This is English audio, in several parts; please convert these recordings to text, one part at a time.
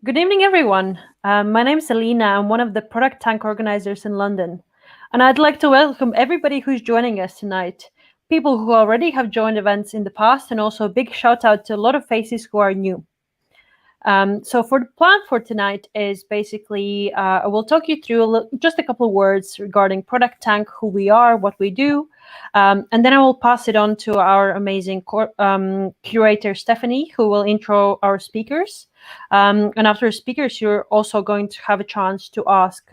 Good evening, everyone. My name is Alina. I'm one of the ProductTank organizers in London. And I'd like to welcome everybody who's joining us tonight. People who already have joined events in the past, and also a big shout out to a lot of faces who are new. So for the plan for tonight is basically, I will talk you through just a couple of words regarding ProductTank, who we are, what we do, and then I will pass it on to our amazing curator, Stephanie, who will intro our speakers. And after the speakers, you're also going to have a chance to ask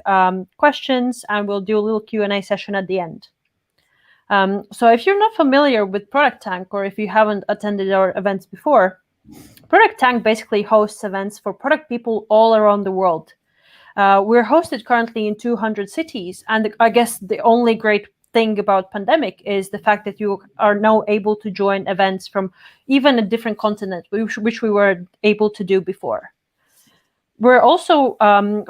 questions, and we'll do a little Q&A session at the end. So if you're not familiar with ProductTank, or if you haven't attended our events before, ProductTank basically hosts events for product people all around the world. We're hosted currently in 200 cities, and I guess the only great thing about pandemic is the fact that you are now able to join events from even a different continent, which we were able to do before. We're also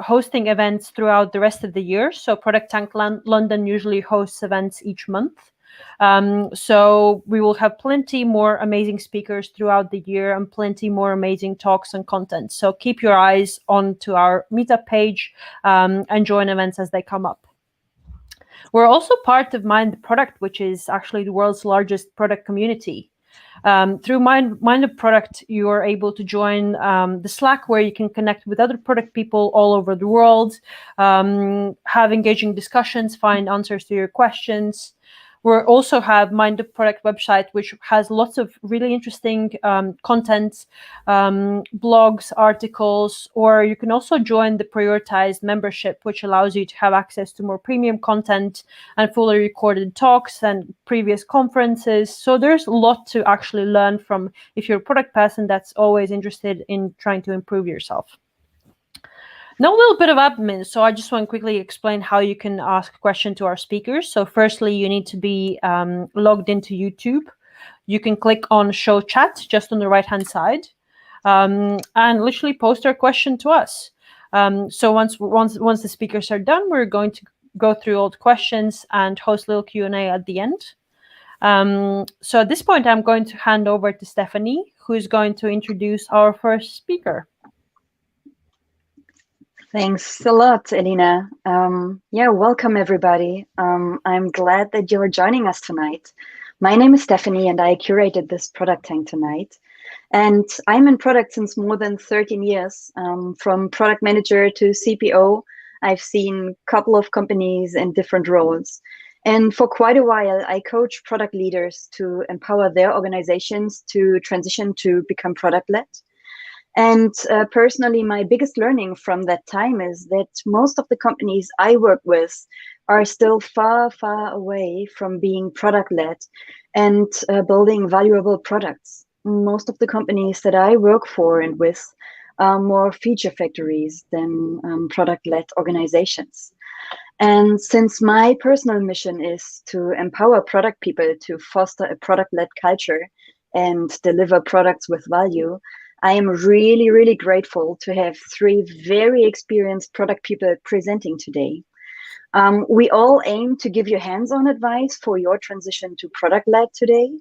hosting events throughout the rest of the year. So ProductTank London usually hosts events each month. So we will have plenty more amazing speakers throughout the year and plenty more amazing talks and content. So keep your eyes on to our meetup page and join events as they come up. We're also part of Mind the Product, which is actually the world's largest product community. Through Mind the Product, you are able to join the Slack, where you can connect with other product people all over the world, have engaging discussions, find answers to your questions. We also have Mind the Product website, which has lots of really interesting content, blogs, articles, or you can also join the prioritized membership, which allows you to have access to more premium content and fully recorded talks and previous conferences. So there's a lot to actually learn from if you're a product person that's always interested in trying to improve yourself. Now a little bit of admin. So I just want to quickly explain how you can ask a question to our speakers. So firstly, you need to be logged into YouTube. You can click on Show Chat just on the right-hand side and literally post your question to us. So once the speakers are done, we're going to go through all the questions and host a little Q&A at the end. So at this point, I'm going to hand over to Stephanie, who's going to introduce our first speaker. Thanks a lot, Elina. Welcome everybody. I'm glad that you're joining us tonight. My name is Stephanie and I curated this ProductTank tonight. And I'm in product since more than 13 years. From product manager to CPO, I've seen a couple of companies in different roles. And for quite a while, I coach product leaders to empower their organizations to transition to become product-led. And personally, my biggest learning from that time is that most of the companies I work with are still far, far away from being product-led and building valuable products. Most of the companies that I work for and with are more feature factories than product-led organizations. And since my personal mission is to empower product people to foster a product-led culture and deliver products with value, I am really, really grateful to have three very experienced product people presenting today. We all aim to give you hands-on advice for your transition to product-led today.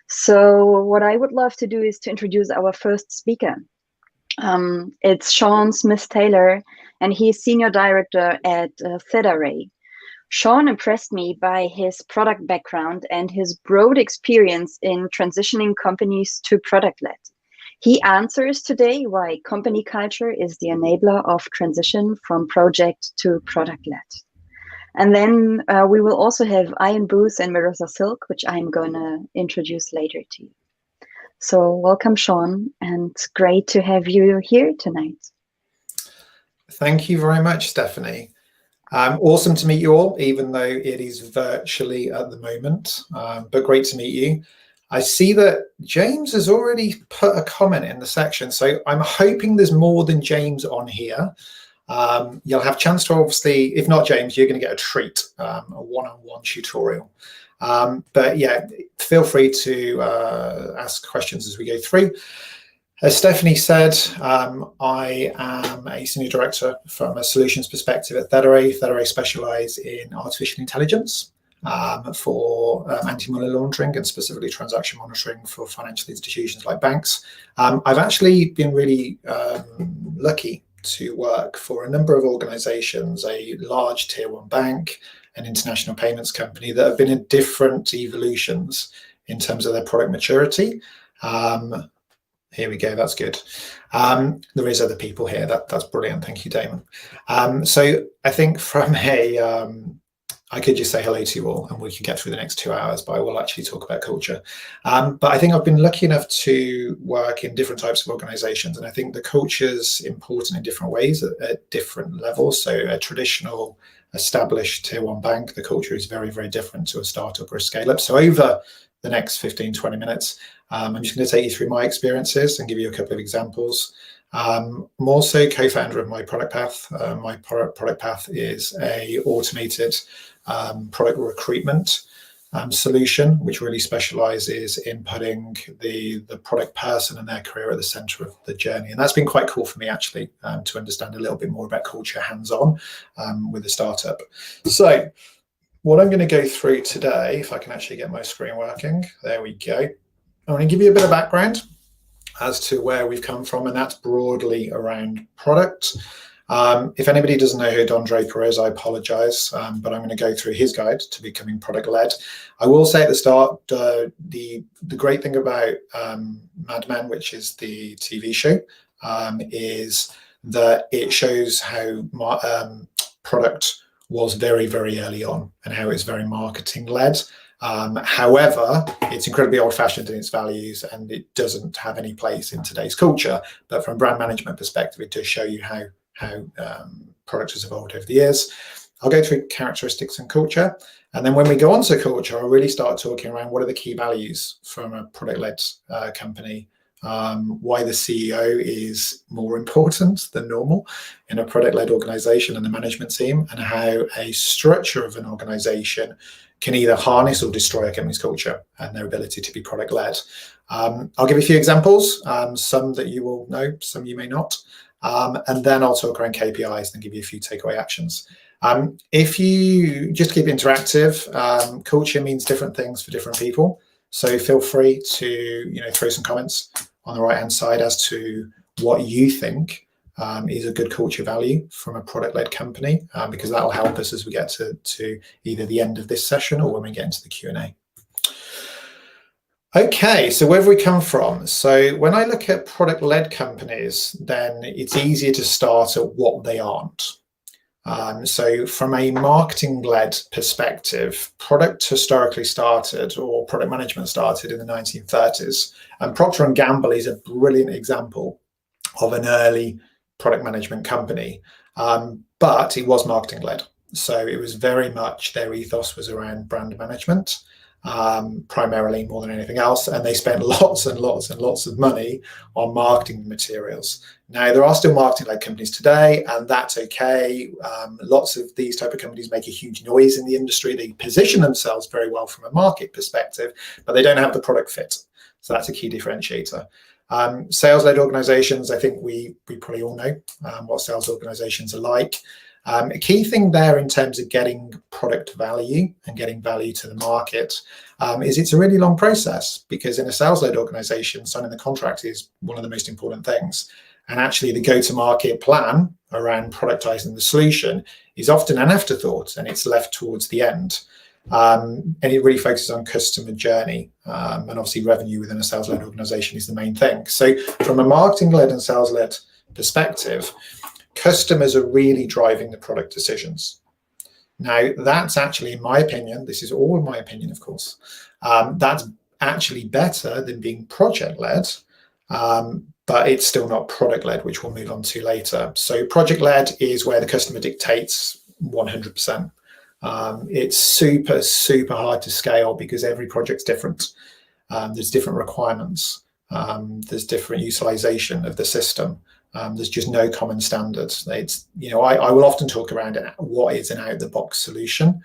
So what I would love to do is to introduce our first speaker. It's Sean Smith-Taylor, and he's Senior Director at ThetaRay. Sean impressed me by his product background and his broad experience in transitioning companies to product-led. He answers today why company culture is the enabler of transition from project to product-led. And then we will also have Ian Booth and Marissa Silk, which I'm going to introduce later to you. So welcome, Sean, and great to have you here tonight. Thank you very much, Stephanie. Awesome to meet you all, even though it is virtually at the moment, but great to meet you. I see that James has already put a comment in the section, so I'm hoping there's more than James on here. You'll have a chance to obviously, if not James, you're going to get a treat, a one-on-one tutorial. But yeah, feel free to ask questions as we go through. As Stephanie said, I am a senior director from a solutions perspective at ThetaRay. ThetaRay specialise in artificial intelligence. for anti-money laundering and specifically transaction monitoring for financial institutions like banks. I've actually been really lucky to work for a number of organizations, a large tier one bank, an international payments company that have been in different evolutions in terms of their product maturity. Here we go, that's good. There is other people here, that's brilliant, thank you, Damon. So I think from a, I could just say hello to you all and we can get through the next 2 hours, but I will actually talk about culture. But I think I've been lucky enough to work in different types of organizations, and I think the culture's important in different ways at different levels. So a traditional established tier one bank, the culture is very, very different to a startup or a scale up. So over the next 15, 20 minutes, I'm just going to take you through my experiences and give you a couple of examples. I'm also co-founder of My Product Path. My Product Path is a automated product recruitment solution, which really specializes in putting the product person and their career at the center of the journey. And that's been quite cool for me, actually, to understand a little bit more about culture hands-on with a startup. So what I'm going to go through today, if I can actually get my screen working, there we go. I'm going to give you a bit of background as to where we've come from, and that's broadly around product. If anybody doesn't know who Don Draper is, I apologize, but I'm going to go through his guide to becoming product-led. I will say at the start, the great thing about Mad Men, which is the TV show, is that it shows how product was very, very early on and how it's very marketing-led. However, it's incredibly old-fashioned in its values and it doesn't have any place in today's culture. But from a brand management perspective, it does show you how product has evolved over the years. I'll go through characteristics and culture. And then when we go on to culture, I'll really start talking around what are the key values from a product-led company, why the CEO is more important than normal in a product-led organization and the management team, and how a structure of an organization can either harness or destroy a company's culture and their ability to be product-led. I'll give you a few examples, some that you will know, some you may not. And then I'll talk around KPIs and give you a few takeaway actions. If you just keep interactive, culture means different things for different people. So feel free to throw some comments on the right-hand side as to what you think is a good culture value from a product-led company, because that'll help us as we get to either the end of this session or when we get into the Q&A. Okay, so where have we come from? So when I look at product-led companies, then it's easier to start at what they aren't. So from a marketing-led perspective, product historically started, or product management started in the 1930s. And Procter & Gamble is a brilliant example of an early product management company, but it was marketing-led. So it was very much, their ethos was around brand management, primarily more than anything else, and they spent lots and lots and lots of money on marketing materials. Now, there are still marketing-led companies today, and that's okay. Lots of these type of companies make a huge noise in the industry. They position themselves very well from a market perspective, but they don't have the product fit. So that's a key differentiator. Sales-led organizations, I think we probably all know what sales organizations are like. A key thing there in terms of getting product value and getting value to the market is it's a really long process, because in a sales-led organization, signing the contract is one of the most important things. And actually the go-to-market plan around productizing the solution is often an afterthought, and it's left towards the end. And it really focuses on customer journey, and obviously revenue within a sales-led organization is the main thing. So from a marketing-led and sales-led perspective, customers are really driving the product decisions. Now, that's actually, in my opinion, this is all my opinion, of course, that's actually better than being project-led, but it's still not product-led, which we'll move on to later. So project-led is where the customer dictates 100%. It's super, super hard to scale because every project's different. There's different requirements. There's different utilization of the system. There's just no common standards. It's, I will often talk around what is an out-of-the-box solution.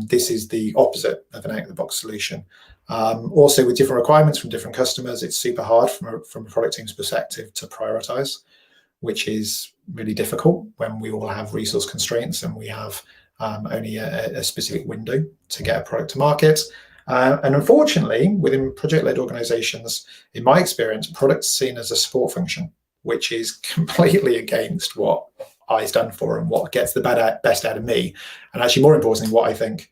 This is the opposite of an out-of-the-box solution. Also, with different requirements from different customers, it's super hard from a product team's perspective to prioritize, which is really difficult when we all have resource constraints and we have only a specific window to get a product to market. And unfortunately, within project-led organizations, in my experience, product's seen as a support function, which is completely against what I stand for and what gets the best out of me. And actually, more importantly, what I think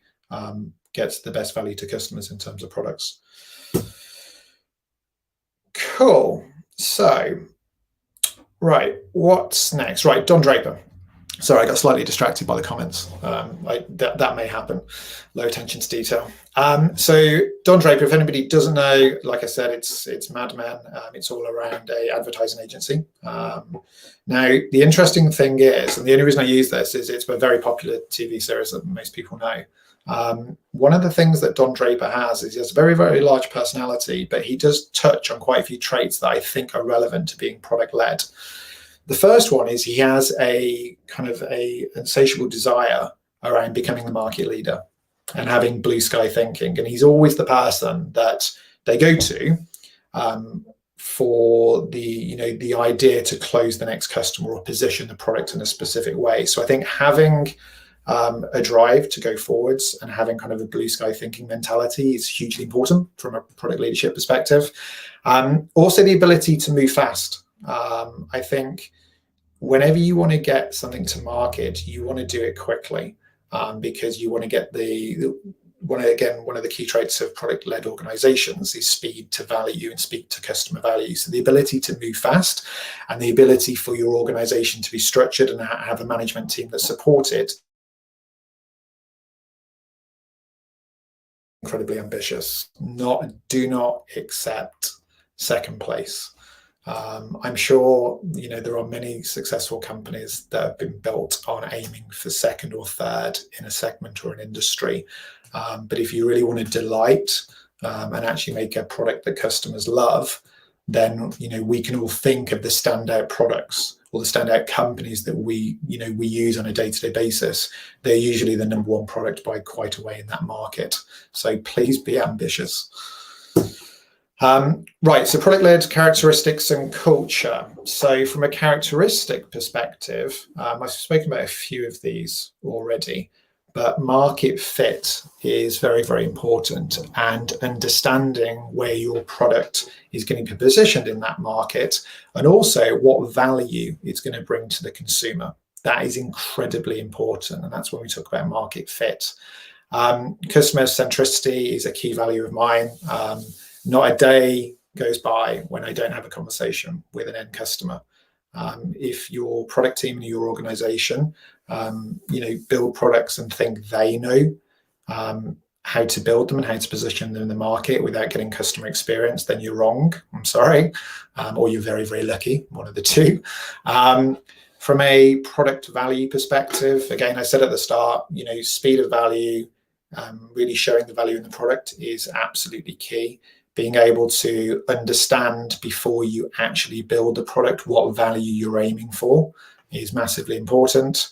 gets the best value to customers in terms of products. Cool. So, right, what's next? Right, Don Draper. Sorry, I got slightly distracted by the comments. That may happen. Low attention to detail. So Don Draper, if anybody doesn't know, like I said, it's Mad Men. It's all around a advertising agency. Now, the interesting thing is, and the only reason I use this is it's a very popular TV series that most people know. One of the things that Don Draper has is he has a very, very large personality, but he does touch on quite a few traits that I think are relevant to being product-led. The first one is he has a kind of a insatiable desire around becoming the market leader and having blue sky thinking. And he's always the person that they go to for the idea to close the next customer or position the product in a specific way. So I think having a drive to go forwards and having kind of a blue sky thinking mentality is hugely important from a product leadership perspective. Also the ability to move fast. I think whenever you want to get something to market, you want to do it quickly because you want to get one of the key traits of product-led organizations is speed to value and speed to customer value. So the ability to move fast and the ability for your organization to be structured and have a management team that support it. Incredibly ambitious. Do not accept second place. I'm sure there are many successful companies that have been built on aiming for second or third in a segment or an industry. But if you really want to delight and actually make a product that customers love, then we can all think of the standout products or the standout companies that we use on a day-to-day basis. They're usually the number one product by quite a way in that market. So please be ambitious. Right, so product-led characteristics and culture. So from a characteristic perspective, I've spoken about a few of these already, but market fit is very, very important, and understanding where your product is going to be positioned in that market and also what value it's going to bring to the consumer. That is incredibly important, and that's when we talk about market fit. Customer centricity is a key value of mine. Not a day goes by when I don't have a conversation with an end customer. If your product team and your organization, build products and think they know how to build them and how to position them in the market without getting customer experience, then you're wrong. I'm sorry. Or you're very, very lucky, one of the two. From a product value perspective, again, I said at the start, speed of value, really showing the value in the product is absolutely key. Being able to understand before you actually build the product what value you're aiming for is massively important.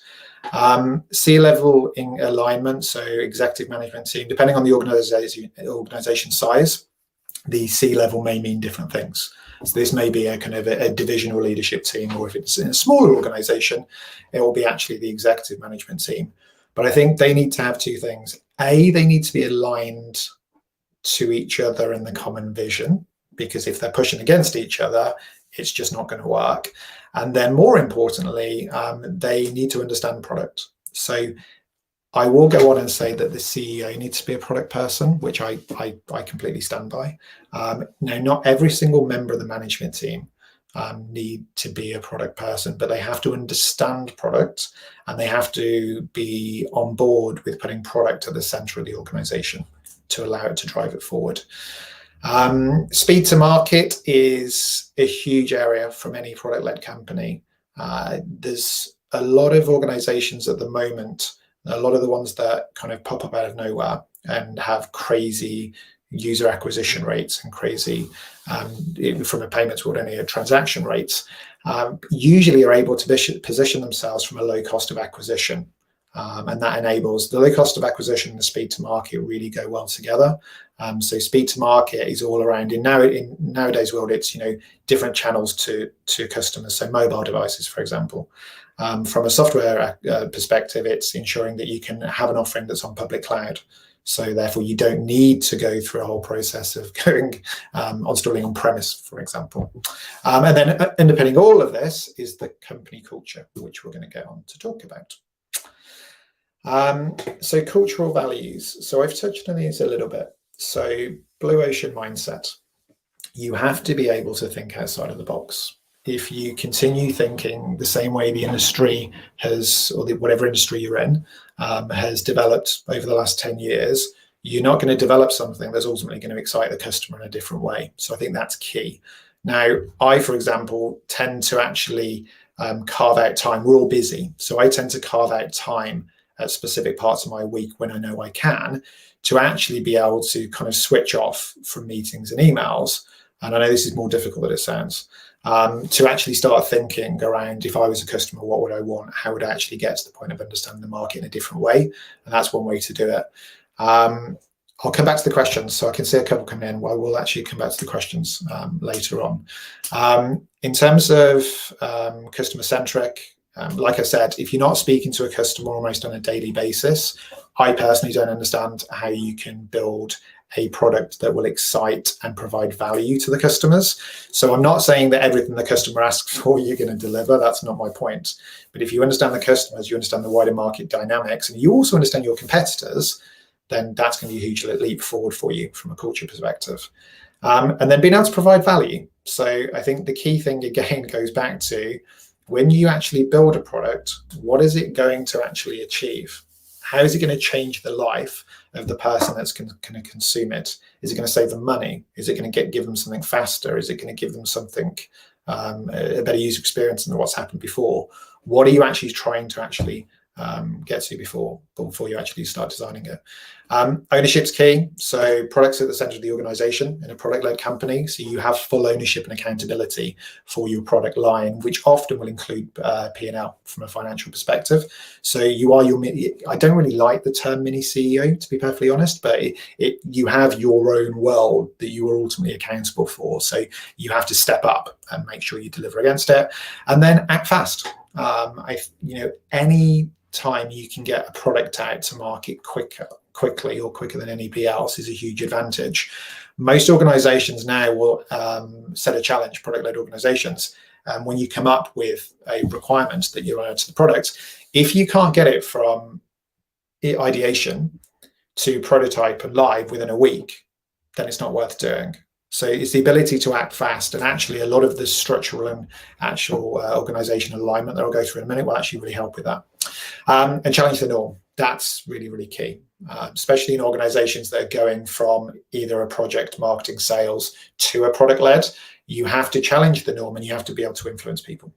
C-level in alignment, so executive management team, depending on the organization size, the C-level may mean different things. So this may be a kind of a divisional leadership team, or if it's in a smaller organization, it will be actually the executive management team. But I think they need to have two things. A, they need to be aligned to each other in the common vision, because if they're pushing against each other, it's just not going to work. And then more importantly, they need to understand product. So I will go on and say that the CEO needs to be a product person, which I completely stand by. Now, not every single member of the management team need to be a product person, but they have to understand product and they have to be on board with putting product at the center of the organization to allow it to drive it forward. Speed to market is a huge area from any product-led company. There's a lot of organizations at the moment, a lot of the ones that kind of pop up out of nowhere and have crazy user acquisition rates and crazy, from a payments world, any transaction rates, usually are able to position themselves from a low cost of acquisition. And that enables the low cost of acquisition and the speed to market really go well together. So speed to market is all around. In nowadays world, it's different channels to customers. So mobile devices, for example. From a software perspective, it's ensuring that you can have an offering that's on public cloud. So therefore, you don't need to go through a whole process of going installing on premise, for example. And then underpinning all of this is the company culture, which we're going to get on to talk about. So cultural values. So I've touched on these a little bit. So blue ocean mindset. You have to be able to think outside of the box. If you continue thinking the same way the industry has, or whatever industry you're in, has developed over the last 10 years, you're not going to develop something that's ultimately going to excite the customer in a different way. So I think that's key. Now, I, for example, tend to actually carve out time. We're all busy. So I tend to carve out time at specific parts of my week when I know I can, to actually be able to kind of switch off from meetings and emails. And I know this is more difficult than it sounds. To actually start thinking around, if I was a customer, what would I want? How would I actually get to the point of understanding the market in a different way? And that's one way to do it. I'll come back to the questions. So I can see a couple come in. Well, we'll actually come back to the questions later on. In terms of customer-centric, like I said, if you're not speaking to a customer almost on a daily basis, I personally don't understand how you can build a product that will excite and provide value to the customers. So I'm not saying that everything the customer asks for you're going to deliver. That's not my point. But if you understand the customers, you understand the wider market dynamics, and you also understand your competitors, then that's going to be a huge leap forward for you from a culture perspective. And then being able to provide value. So I think the key thing, again, goes back to when you actually build a product, what is it going to actually achieve? How is it going to change the life of the person that's going to consume it? Is it going to save them money? Is it going to give them something faster? Is it going to give them something, a better user experience than what's happened before? What are you actually trying to actually get to before you actually start designing it? Ownership's key. So products at the center of the organization in a product-led company. So you have full ownership and accountability for your product line, which often will include P&L from a financial perspective. So you are I don't really like the term mini CEO, to be perfectly honest, but you have your own world that you are ultimately accountable for. So you have to step up and make sure you deliver against it, and then act fast. Any time you can get a product out to market quickly or quicker than anybody else is a huge advantage. Most organizations now will set a challenge, product-led organizations, when you come up with a requirement that you add to the product. If you can't get it from ideation to prototype and live within a week, then it's not worth doing. So it's the ability to act fast, and actually a lot of the structural and actual organizational alignment that I'll go through in a minute will actually really help with that. And challenge the norm. That's really, really key, especially in organizations that are going from either a project, marketing, sales to a product-led. You have to challenge the norm and you have to be able to influence people.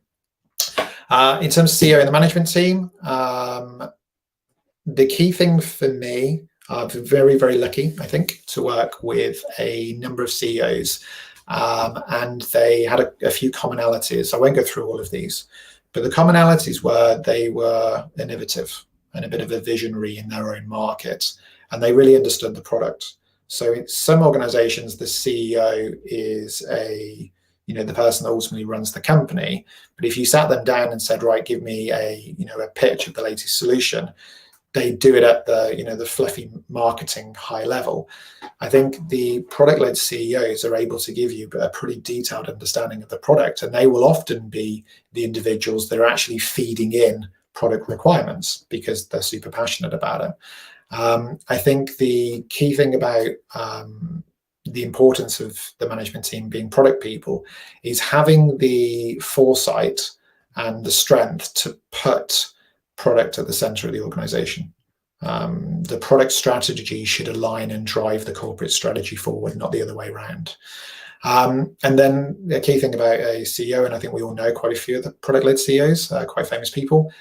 In terms of CEO and the management team, the key thing for me, I've been very, very lucky, I think, to work with a number of CEOs, and they had a few commonalities. I won't go through all of these, but the commonalities were they were innovative and a bit of a visionary in their own market, and they really understood the product. So in some organizations, the CEO is the person that ultimately runs the company. But if you sat them down and said, right, give me a pitch of the latest solution, they do it at the fluffy marketing high level. I think the product-led CEOs are able to give you a pretty detailed understanding of the product, and they will often be the individuals that are actually feeding in product requirements because they're super passionate about it. I think the key thing about the importance of the management team being product people is having the foresight and the strength to put product at the center of the organization. The product strategy should align and drive the corporate strategy forward, not the other way around. And then the key thing about a CEO, and I think we all know quite a few of the product-led CEOs, quite famous people,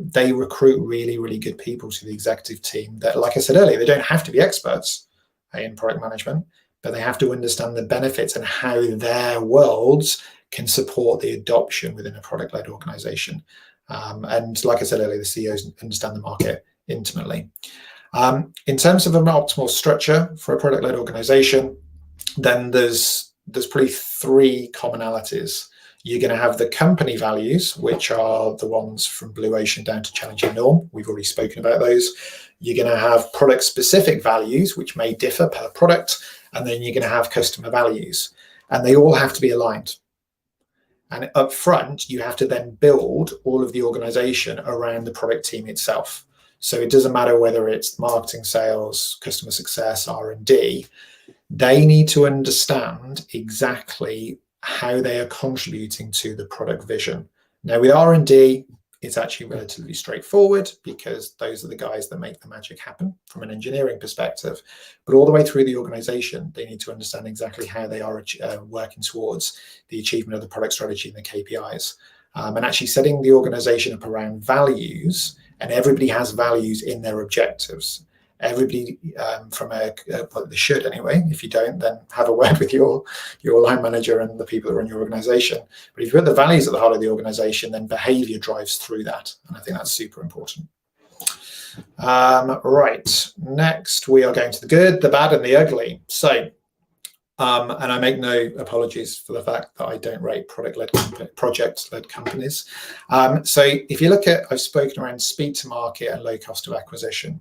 they recruit really, really good people to the executive team that, like I said earlier, they don't have to be experts in product management, but they have to understand the benefits and how their worlds can support the adoption within a product-led organization. And like I said earlier, the CEOs understand the market intimately. In terms of an optimal structure for a product-led organization, then there's probably three commonalities. You're going to have the company values, which are the ones from Blue Ocean down to Challenging Norm. We've already spoken about those. You're going to have product-specific values, which may differ per product, and then you're going to have customer values, and they all have to be aligned. And up front, you have to then build all of the organization around the product team itself. So it doesn't matter whether it's marketing, sales, customer success, R&D, they need to understand exactly how they are contributing to the product vision. Now with R&D, it's actually relatively straightforward because those are the guys that make the magic happen from an engineering perspective. But all the way through the organization, they need to understand exactly how they are working towards the achievement of the product strategy and the KPIs. And actually setting the organization up around values, and everybody has values in their objectives. Everybody well, they should anyway. If you don't, then have a word with your line manager and the people that run your organization. But if you've got the values at the heart of the organization, then behavior drives through that. And I think that's super important. Right, next we are going to the good, the bad, and the ugly. So, and I make no apologies for the fact that I don't rate project-led companies. So if you look at, I've spoken around speed to market and low cost of acquisition.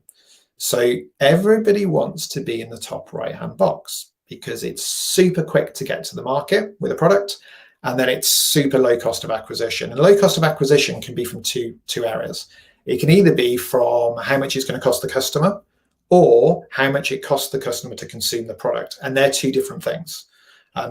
So everybody wants to be in the top right-hand box because it's super quick to get to the market with a product, and then it's super low cost of acquisition. And low cost of acquisition can be from two areas. It can either be from how much it's going to cost the customer or how much it costs the customer to consume the product. And they're two different things.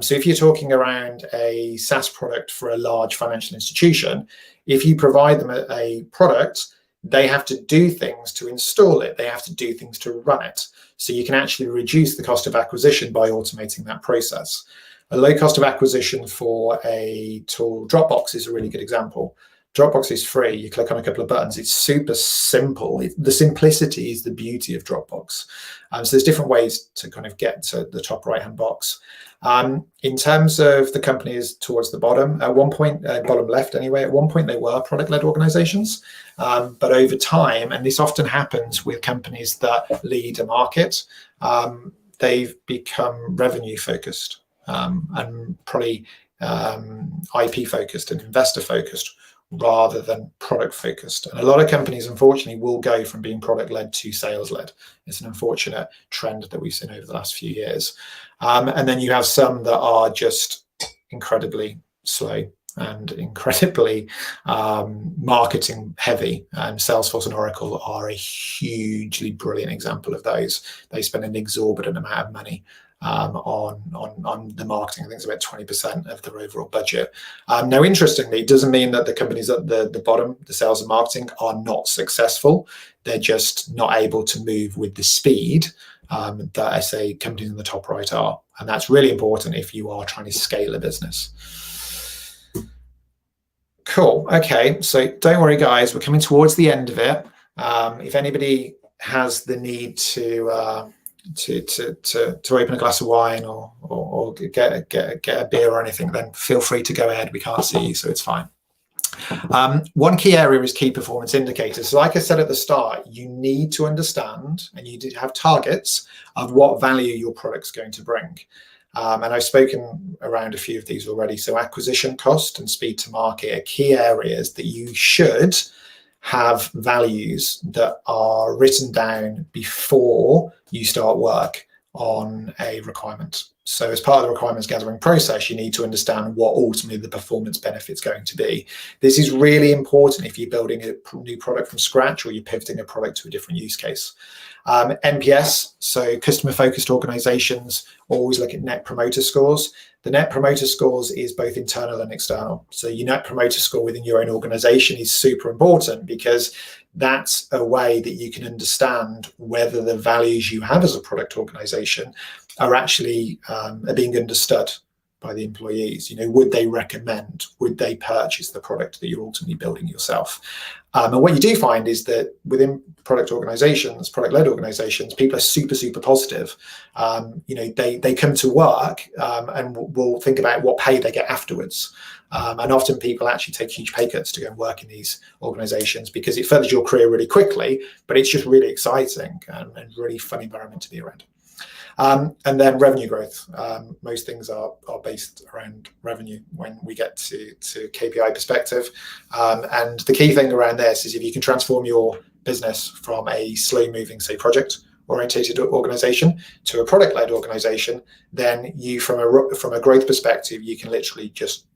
So if you're talking around a SaaS product for a large financial institution, if you provide them a product, they have to do things to install it. They have to do things to run it. So you can actually reduce the cost of acquisition by automating that process. A low cost of acquisition for a tool, Dropbox is a really good example. Dropbox is free. You click on a couple of buttons. It's super simple. The simplicity is the beauty of Dropbox. So there's different ways to kind of get to the top right-hand box. In terms of the companies towards the bottom, at one point, bottom left anyway, at one point they were product-led organizations. But over time, and this often happens with companies that lead a market, they've become revenue-focused and probably IP-focused and investor-focused, rather than product focused. And a lot of companies, unfortunately, will go from being product led to sales led. It's an unfortunate trend that we've seen over the last few years. And then you have some that are just incredibly slow and incredibly marketing heavy. And Salesforce and Oracle are a hugely brilliant example of those. They spend an exorbitant amount of money on the marketing. I think it's about 20% of their overall budget. Now, interestingly, it doesn't mean that the companies at the bottom, the sales and marketing, are not successful. They're just not able to move with the speed that I say companies in the top right are. And that's really important if you are trying to scale a business. Cool. Okay. So don't worry, guys. We're coming towards the end of it. If anybody has the need to open a glass of wine or get a beer or anything, then feel free to go ahead. We can't see you, so it's fine. One key area is key performance indicators. So like I said at the start, you need to understand and you need to have targets of what value your product's going to bring. And I've spoken around a few of these already. So acquisition cost and speed to market are key areas that you should have values that are written down before you start work on a requirement. So as part of the requirements gathering process, you need to understand what ultimately the performance benefit's going to be. This is really important if you're building a new product from scratch or you're pivoting a product to a different use case. NPS, so customer-focused organizations always look at net promoter scores. The net promoter scores is both internal and external. So your net promoter score within your own organization is super important because that's a way that you can understand whether the values you have as a product organization are actually are being understood. by the employees. You know, would they recommend, would they purchase the product that you're ultimately building yourself? And what you do find is that within product organizations, product-led organizations, people are super, super positive. You know, they come to work and will think about what pay they get afterwards. And often people actually take huge pay cuts to go and work in these organizations because it furthers your career really quickly, but it's just really exciting and really fun environment to be around. And then revenue growth. Most things are based around revenue when we get to KPI perspective. And the key thing around this is if you can transform your business from a slow-moving, say, project-oriented organization to a product-led organization, then you, from a growth perspective, you can literally just,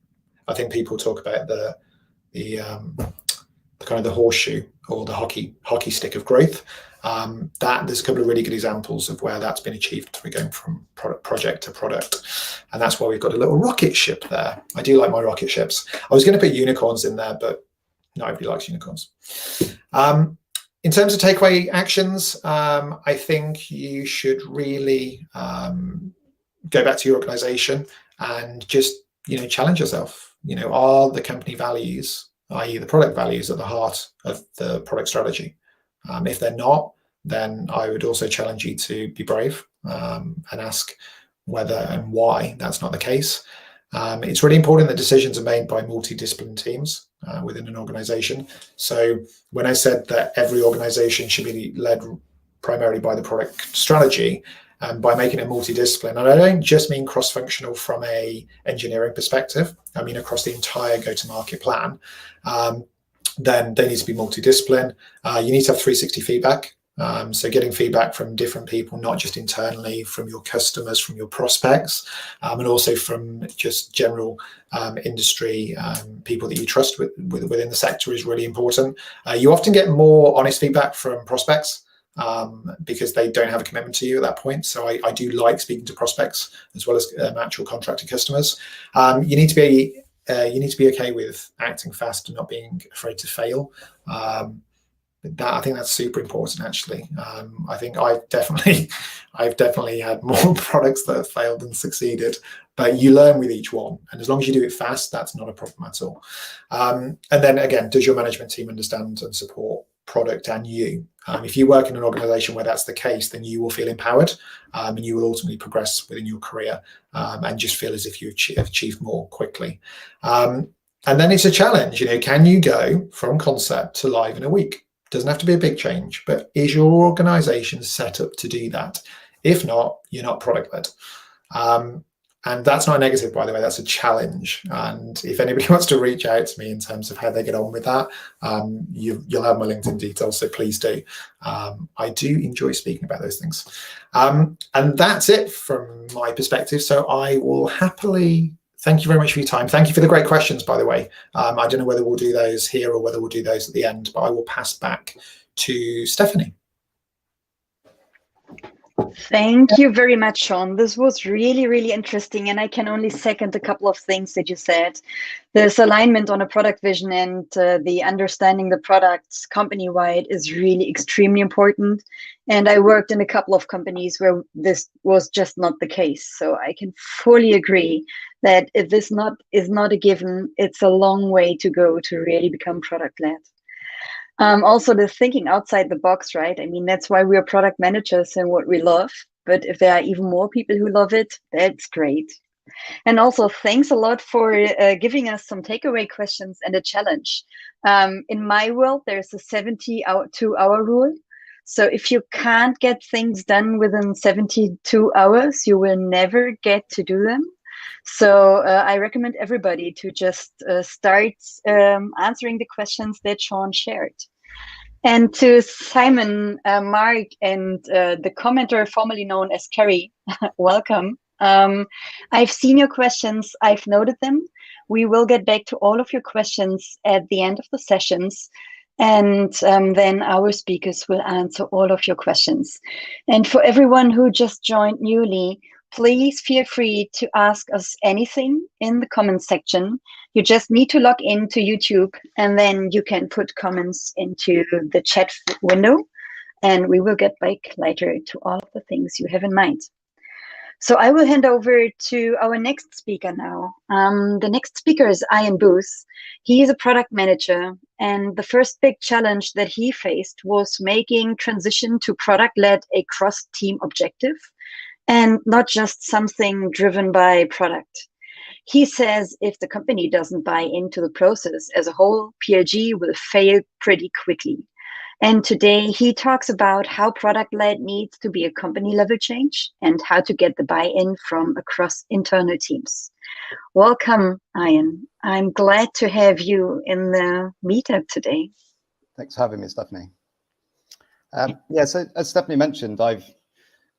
I think people talk about the kind of the horseshoe or the hockey stick of growth. That there's a couple of really good examples of where that's been achieved through going from project to product, and that's why we've got a little rocket ship there. I do like my rocket ships. I was going to put unicorns in there, but nobody likes unicorns. In terms of takeaway actions, I think you should really go back to your organization and just, you know, challenge yourself. You know, are the company values, i.e. the product values, at the heart of the product strategy? If they're not, then I would also challenge you to be brave and ask whether and why that's not the case. It's really important that decisions are made by multidisciplinary teams within an organization. So when I said that every organization should be led primarily by the product strategy, and by making it multidisciplinary, and I don't just mean cross-functional from a engineering perspective, I mean across the entire go-to-market plan, then they need to be multidisciplinary. You need to have 360 feedback. So getting feedback from different people, not just internally, from your customers, from your prospects, and also from just general industry people that you trust within the sector is really important. You often get more honest feedback from prospects because they don't have a commitment to you at that point. So I do like speaking to prospects as well as actual contracted customers. You need to be okay with acting fast and not being afraid to fail. I think that's super important, actually. I think I've definitely had more products that have failed than succeeded, but you learn with each one. And as long as you do it fast, that's not a problem at all. And then again, does your management team understand and support product and you? If you work in an organization where that's the case, then you will feel empowered and you will ultimately progress within your career and just feel as if you have achieved more quickly. And then it's a challenge. You know, can you go from concept to live in a week? Doesn't have to be a big change, but is your organization set up to do that? If not, you're not product led. And that's not a negative, by the way, that's a challenge. And if anybody wants to reach out to me in terms of how they get on with that, you'll have my LinkedIn details, so please do. I do enjoy speaking about those things. And that's it from my perspective. So I will happily thank you very much for your time. Thank you for the great questions, by the way. I don't know whether we'll do those here or whether we'll do those at the end, but I will pass back to Stephanie. Thank you very much, Sean. This was really, really interesting. And I can only second a couple of things that you said. This alignment on a product vision and the understanding the products company-wide is really extremely important. And I worked in a couple of companies where this was just not the case. So I can fully agree that if this is not a given, it's a long way to go to really become product-led. Also the thinking outside the box, right? I mean, that's why we are product managers and what we love. But if there are even more people who love it, that's great. And also thanks a lot for giving us some takeaway questions and a challenge. In my world, there's a 72-hour rule. So if you can't get things done within 72 hours, you will never get to do them. So I recommend everybody to just start answering the questions that Sean shared. And to Simon, Mark, and the commenter formerly known as Carrie, welcome. I've seen your questions, I've noted them. We will get back to all of your questions at the end of the sessions. And then our speakers will answer all of your questions. And for everyone who just joined newly, please feel free to ask us anything in the comments section. You just need to log into YouTube and then you can put comments into the chat window and we will get back later to all of the things you have in mind. So I will hand over to our next speaker now. The next speaker is Ian Booth. He is a product manager, and the first big challenge that he faced was making transition to product-led a cross-team objective and not just something driven by product. He says if the company doesn't buy into the process as a whole, PLG will fail pretty quickly. And today he talks about how product-led needs to be a company-level change and how to get the buy-in from across internal teams. Welcome, Ian. I'm glad to have you in the meetup today. Thanks for having me, Stephanie. Yeah, so as Stephanie mentioned, I've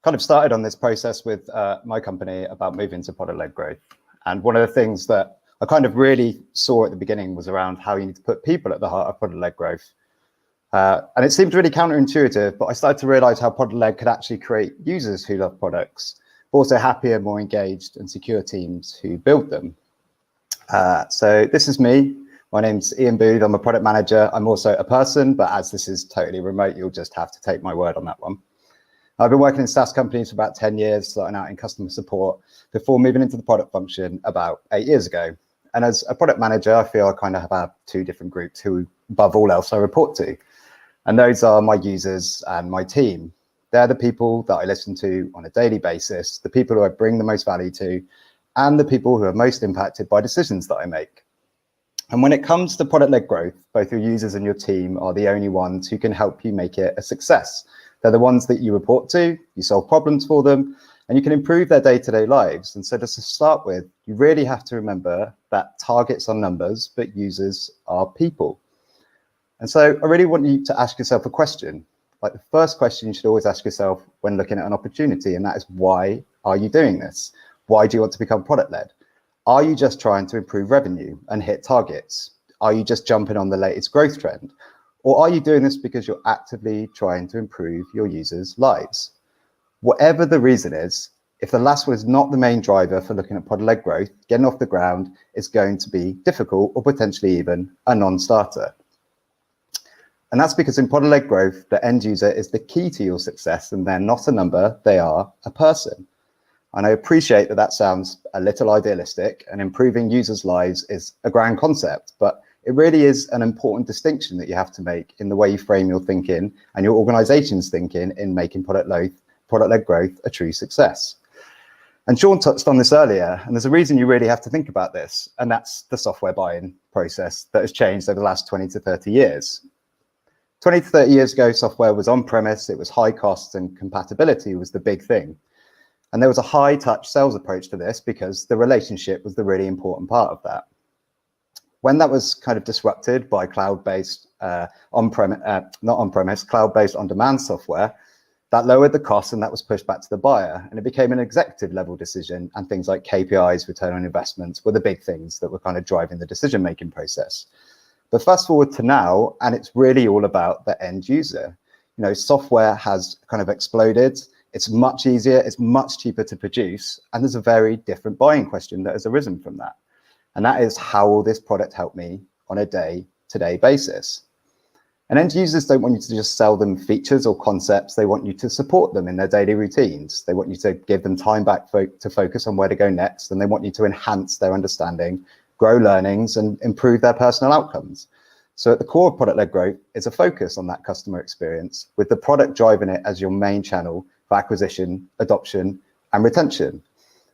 kind of started on this process with my company about moving to product-led growth. And one of the things that I kind of really saw at the beginning was around how you need to put people at the heart of product-led growth. And it seemed really counterintuitive, but I started to realize how product-led could actually create users who love products, but also happier, more engaged and secure teams who build them. So this is me. My name's Ian Booth. I'm a product manager. I'm also a person, but as this is totally remote, you'll just have to take my word on that one. I've been working in SaaS companies for about 10 years, starting out in customer support before moving into the product function about 8 years ago. And as a product manager, I feel I kind of have two different groups who, above all else, I report to. And those are my users and my team. They're the people that I listen to on a daily basis, the people who I bring the most value to, and the people who are most impacted by decisions that I make. And when it comes to product-led growth, both your users and your team are the only ones who can help you make it a success. They're the ones that you report to, you solve problems for them, and you can improve their day-to-day lives. And so just to start with, you really have to remember that targets are numbers, but users are people. And so I really want you to ask yourself a question. Like the first question you should always ask yourself when looking at an opportunity, and that is, why are you doing this? Why do you want to become product-led? Are you just trying to improve revenue and hit targets? Are you just jumping on the latest growth trend? Or are you doing this because you're actively trying to improve your users' lives? Whatever the reason is, if the last one is not the main driver for looking at product-led growth, getting off the ground is going to be difficult or potentially even a non-starter. And that's because in product-led growth, the end user is the key to your success, and they're not a number, they are a person. And I appreciate that that sounds a little idealistic, and improving users' lives is a grand concept, but it really is an important distinction that you have to make in the way you frame your thinking and your organization's thinking in making product-led growth a true success. And Sean touched on this earlier, and there's a reason you really have to think about this, and that's the software buying process that has changed over the last 20 to 30 years. 20 to 30 years ago, software was on-premise, it was high costs, and compatibility was the big thing. And there was a high-touch sales approach to this because the relationship was the really important part of that. When that was kind of disrupted by cloud-based, cloud-based on-demand software, that lowered the cost and that was pushed back to the buyer. And it became an executive level decision, and things like KPIs, return on investments, were the big things that were kind of driving the decision-making process. But fast forward to now, and it's really all about the end user. You know, software has kind of exploded. It's much easier, it's much cheaper to produce, and there's a very different buying question that has arisen from that. And that is, how will this product help me on a day-to-day basis? And end users don't want you to just sell them features or concepts. They want you to support them in their daily routines. They want you to give them time back to focus on where to go next, and they want you to enhance their understanding, grow learnings, and improve their personal outcomes. So at the core of product-led growth is a focus on that customer experience, with the product driving it as your main channel for acquisition, adoption, and retention.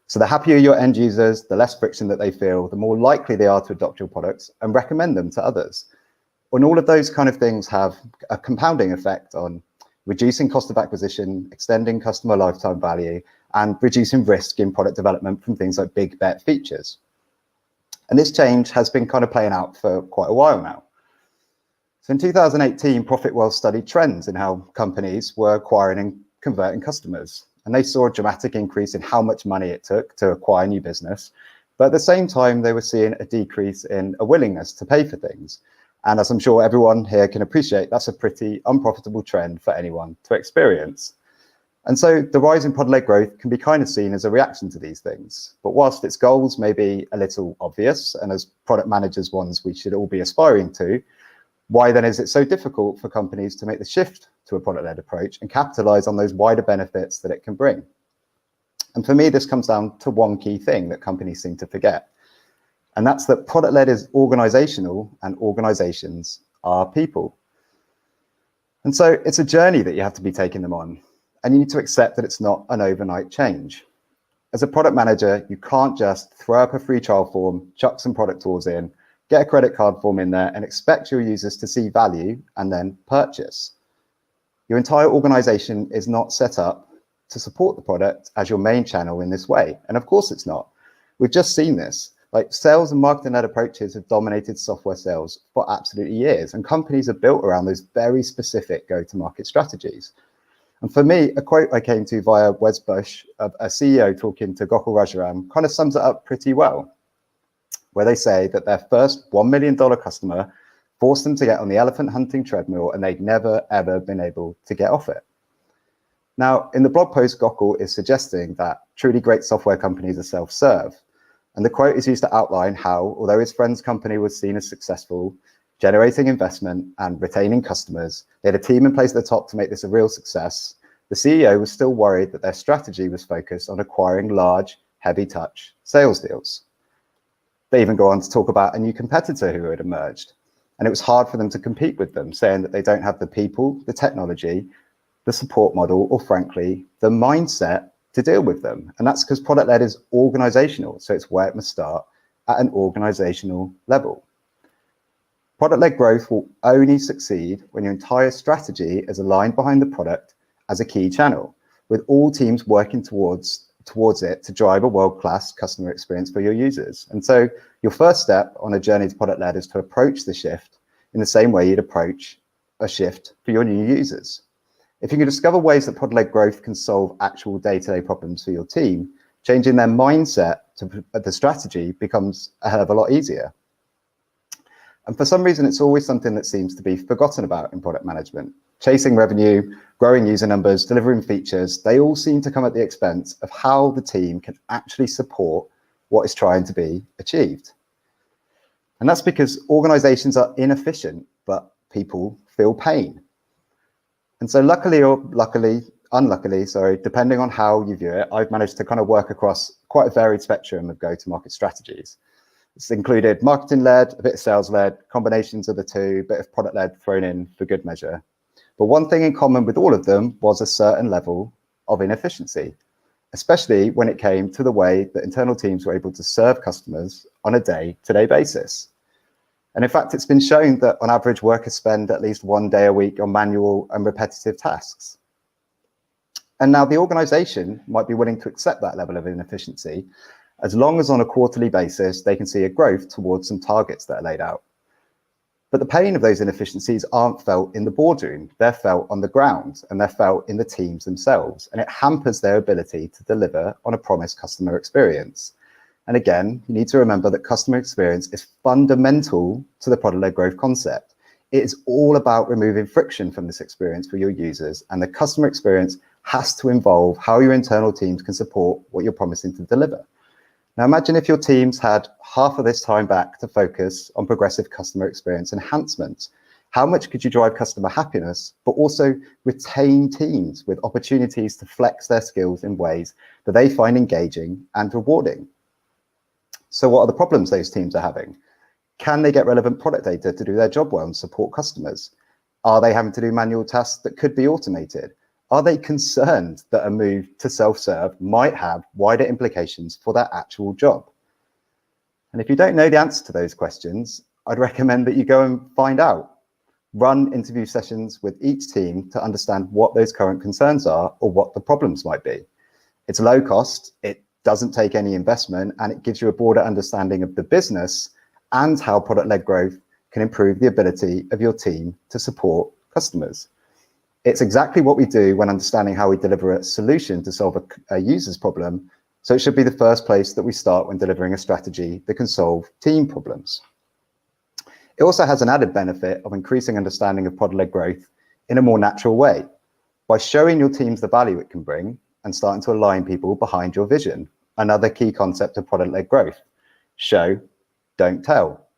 So the happier your end users, the less friction that they feel, the more likely they are to adopt your products and recommend them to others. And all of those kind of things have a compounding effect on reducing cost of acquisition, extending customer lifetime value, and reducing risk in product development from things like big bet features. And this change has been kind of playing out for quite a while now. So in 2018, Profitwell studied trends in how companies were acquiring and converting customers. And they saw a dramatic increase in how much money it took to acquire new business. But at the same time, they were seeing a decrease in a willingness to pay for things. And as I'm sure everyone here can appreciate, that's a pretty unprofitable trend for anyone to experience. And so the rise in product-led growth can be kind of seen as a reaction to these things. But whilst its goals may be a little obvious, and as product managers, ones we should all be aspiring to, why then is it so difficult for companies to make the shift to a product-led approach and capitalize on those wider benefits that it can bring? And for me, this comes down to one key thing that companies seem to forget. And that's that product-led is organizational and organizations are people. And so it's a journey that you have to be taking them on. And you need to accept that it's not an overnight change. As a product manager, you can't just throw up a free trial form, chuck some product tools in, get a credit card form in there and expect your users to see value and then purchase. Your entire organization is not set up to support the product as your main channel in this way. And of course it's not. We've just seen this. Like, sales and marketing-led approaches have dominated software sales for absolutely years, and companies are built around those very specific go-to-market strategies. And for me, a quote I came to via Wes Bush, a CEO talking to Gokul Rajaram, kind of sums it up pretty well, where they say that their first $1 million customer forced them to get on the elephant hunting treadmill and they'd never, ever been able to get off it. Now, in the blog post, Gokul is suggesting that truly great software companies are self-serve. And the quote is used to outline how, although his friend's company was seen as successful, generating investment and retaining customers, they had a team in place at the top to make this a real success. The CEO was still worried that their strategy was focused on acquiring large, heavy touch sales deals. They even go on to talk about a new competitor who had emerged. And it was hard for them to compete with them, saying that they don't have the people, the technology, the support model, or frankly, the mindset to deal with them. And that's because product-led is organizational. So it's where it must start at an organizational level. Product-led growth will only succeed when your entire strategy is aligned behind the product as a key channel, with all teams working towards it to drive a world-class customer experience for your users. And so your first step on a journey to product-led is to approach the shift in the same way you'd approach a shift for your new users. If you can discover ways that product-led growth can solve actual day-to-day problems for your team, changing their mindset to the strategy becomes a hell of a lot easier. And for some reason, it's always something that seems to be forgotten about in product management. Chasing revenue, growing user numbers, delivering features, they all seem to come at the expense of how the team can actually support what is trying to be achieved. And that's because organizations are inefficient, but people feel pain. And so unluckily, depending on how you view it, I've managed to kind of work across quite a varied spectrum of go-to-market strategies. It's included marketing-led, a bit of sales-led, combinations of the two, a bit of product-led thrown in for good measure. But one thing in common with all of them was a certain level of inefficiency, especially when it came to the way that internal teams were able to serve customers on a day-to-day basis. And in fact, it's been shown that on average, workers spend at least 1 day a week on manual and repetitive tasks. And now the organization might be willing to accept that level of inefficiency, as long as on a quarterly basis, they can see a growth towards some targets that are laid out. But the pain of those inefficiencies aren't felt in the boardroom, they're felt on the ground and they're felt in the teams themselves. And it hampers their ability to deliver on a promised customer experience. And again, you need to remember that customer experience is fundamental to the product-led growth concept. It is all about removing friction from this experience for your users, and the customer experience has to involve how your internal teams can support what you're promising to deliver. Now imagine if your teams had half of this time back to focus on progressive customer experience enhancements. How much could you drive customer happiness, but also retain teams with opportunities to flex their skills in ways that they find engaging and rewarding? So what are the problems those teams are having? Can they get relevant product data to do their job well and support customers? Are they having to do manual tasks that could be automated? Are they concerned that a move to self-serve might have wider implications for their actual job? And if you don't know the answer to those questions, I'd recommend that you go and find out. Run interview sessions with each team to understand what those current concerns are or what the problems might be. It's low cost, it doesn't take any investment, and it gives you a broader understanding of the business and how product-led growth can improve the ability of your team to support customers. It's exactly what we do when understanding how we deliver a solution to solve a user's problem. So it should be the first place that we start when delivering a strategy that can solve team problems. It also has an added benefit of increasing understanding of product-led growth in a more natural way by showing your teams the value it can bring and starting to align people behind your vision. Another key concept of product-led growth: show, don't tell.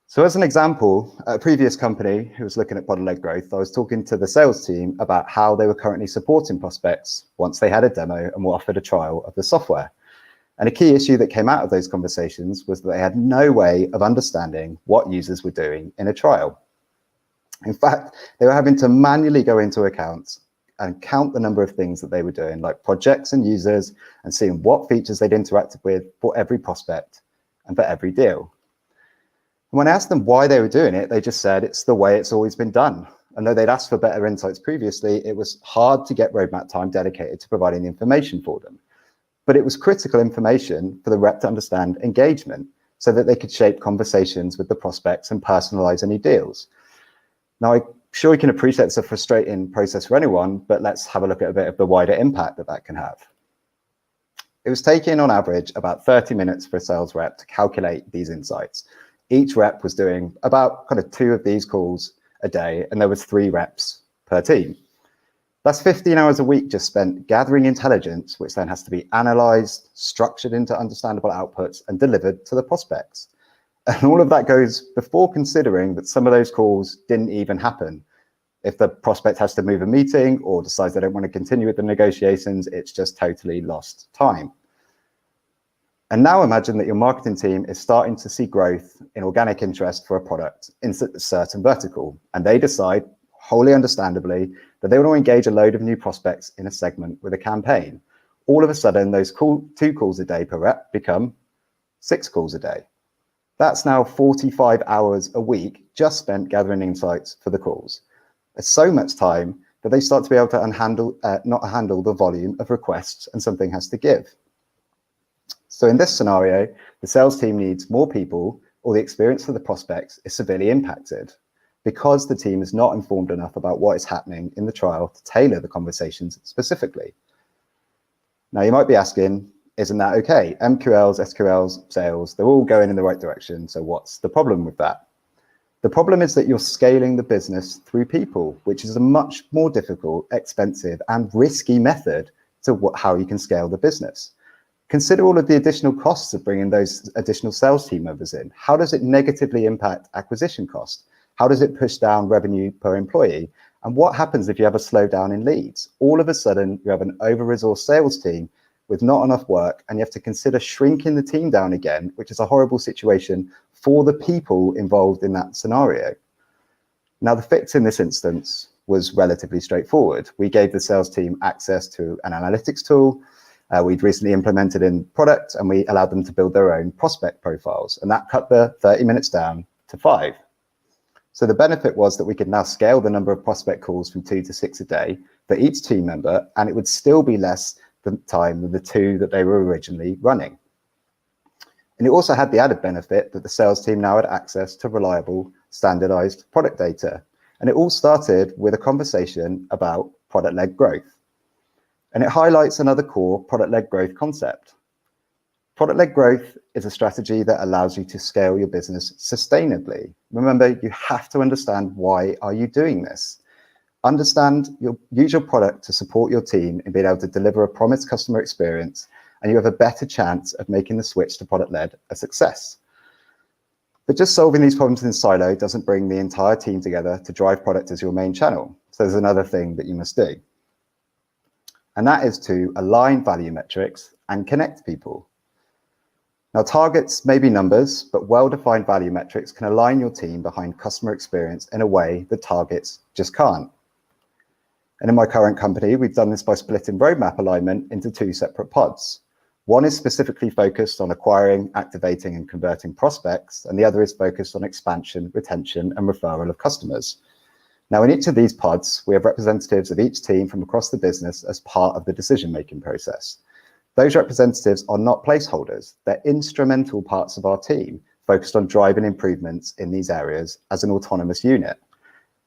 So as an example, at a previous company who was looking at product-led growth, I was talking to the sales team about how they were currently supporting prospects once they had a demo and were offered a trial of the software. And a key issue that came out of those conversations was that they had no way of understanding what users were doing in a trial. In fact, they were having to manually go into accounts and count the number of things that they were doing, like projects and users, and seeing what features they'd interacted with for every prospect and for every deal. And when I asked them why they were doing it, they just said it's the way it's always been done. And though they'd asked for better insights previously, it was hard to get roadmap time dedicated to providing the information for them. But it was critical information for the rep to understand engagement so that they could shape conversations with the prospects and personalize any deals. Now, I'm sure you can appreciate it's a frustrating process for anyone, but let's have a look at a bit of the wider impact that that can have. It was taking on average about 30 minutes for a sales rep to calculate these insights. Each rep was doing about kind of 2 of these calls a day, and there was 3 reps per team. That's 15 hours a week just spent gathering intelligence, which then has to be analyzed, structured into understandable outputs, and delivered to the prospects. And all of that goes before considering that some of those calls didn't even happen. If the prospect has to move a meeting or decides they don't want to continue with the negotiations, it's just totally lost time. And now imagine that your marketing team is starting to see growth in organic interest for a product in a certain vertical, and they decide, wholly understandably, that they want to engage a load of new prospects in a segment with a campaign. All of a sudden, those 2 calls a day per rep become 6 calls a day. That's now 45 hours a week just spent gathering insights for the calls. It's so much time that they start to be able to not handle the volume of requests, and something has to give. So in this scenario, the sales team needs more people, or the experience for the prospects is severely impacted because the team is not informed enough about what is happening in the trial to tailor the conversations specifically. Now you might be asking, isn't that okay? MQLs, SQLs, sales, they're all going in the right direction. So what's the problem with that? The problem is that you're scaling the business through people, which is a much more difficult, expensive, and risky method to how you can scale the business. Consider all of the additional costs of bringing those additional sales team members in. How does it negatively impact acquisition cost? How does it push down revenue per employee? And what happens if you have a slowdown in leads? All of a sudden, you have an over-resourced sales team with not enough work, and you have to consider shrinking the team down again, which is a horrible situation for the people involved in that scenario. Now, the fix in this instance was relatively straightforward. We gave the sales team access to an analytics tool. We'd recently implemented in product, and we allowed them to build their own prospect profiles, and that cut the 30 minutes down to 5. So the benefit was that we could now scale the number of prospect calls from 2 to 6 a day for each team member, and it would still be less time than the 2 that they were originally running. And it also had the added benefit that the sales team now had access to reliable, standardized product data. And it all started with a conversation about product-led growth. And it highlights another core product-led growth concept. Product-led growth is a strategy that allows you to scale your business sustainably. Remember, you have to understand, why are you doing this? Use your product to support your team in being able to deliver a promised customer experience, and you have a better chance of making the switch to product-led a success. But just solving these problems in silo doesn't bring the entire team together to drive product as your main channel. So there's another thing that you must do. And that is to align value metrics and connect people. Now, targets may be numbers, but well-defined value metrics can align your team behind customer experience in a way that targets just can't. And in my current company, we've done this by splitting roadmap alignment into 2 separate pods. One is specifically focused on acquiring, activating, and converting prospects, and the other is focused on expansion, retention, and referral of customers. Now, in each of these pods, we have representatives of each team from across the business as part of the decision-making process. Those representatives are not placeholders. They're instrumental parts of our team, focused on driving improvements in these areas as an autonomous unit.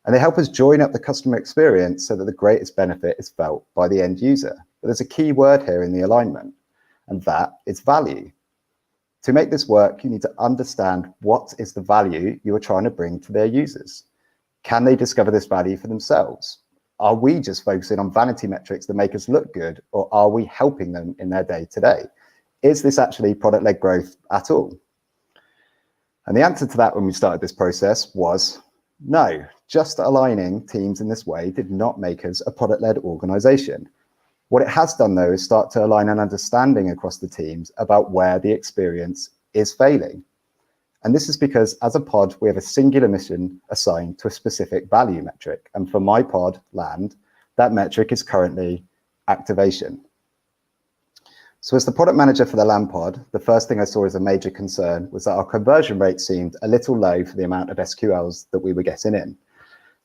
And they help us join up the customer experience so that the greatest benefit is felt by the end user. But there's a key word here in the alignment, and that is value. To make this work, you need to understand what is the value you are trying to bring to their users. Can they discover this value for themselves? Are we just focusing on vanity metrics that make us look good, or are we helping them in their day-to-day? Is this actually product-led growth at all? And the answer to that when we started this process was no. Just aligning teams in this way did not make us a product-led organization. What it has done, though, is start to align an understanding across the teams about where the experience is failing. And this is because as a pod, we have a singular mission assigned to a specific value metric. And for my pod, land, that metric is currently activation. So as the product manager for the land pod, the first thing I saw as a major concern was that our conversion rate seemed a little low for the amount of SQLs that we were getting in.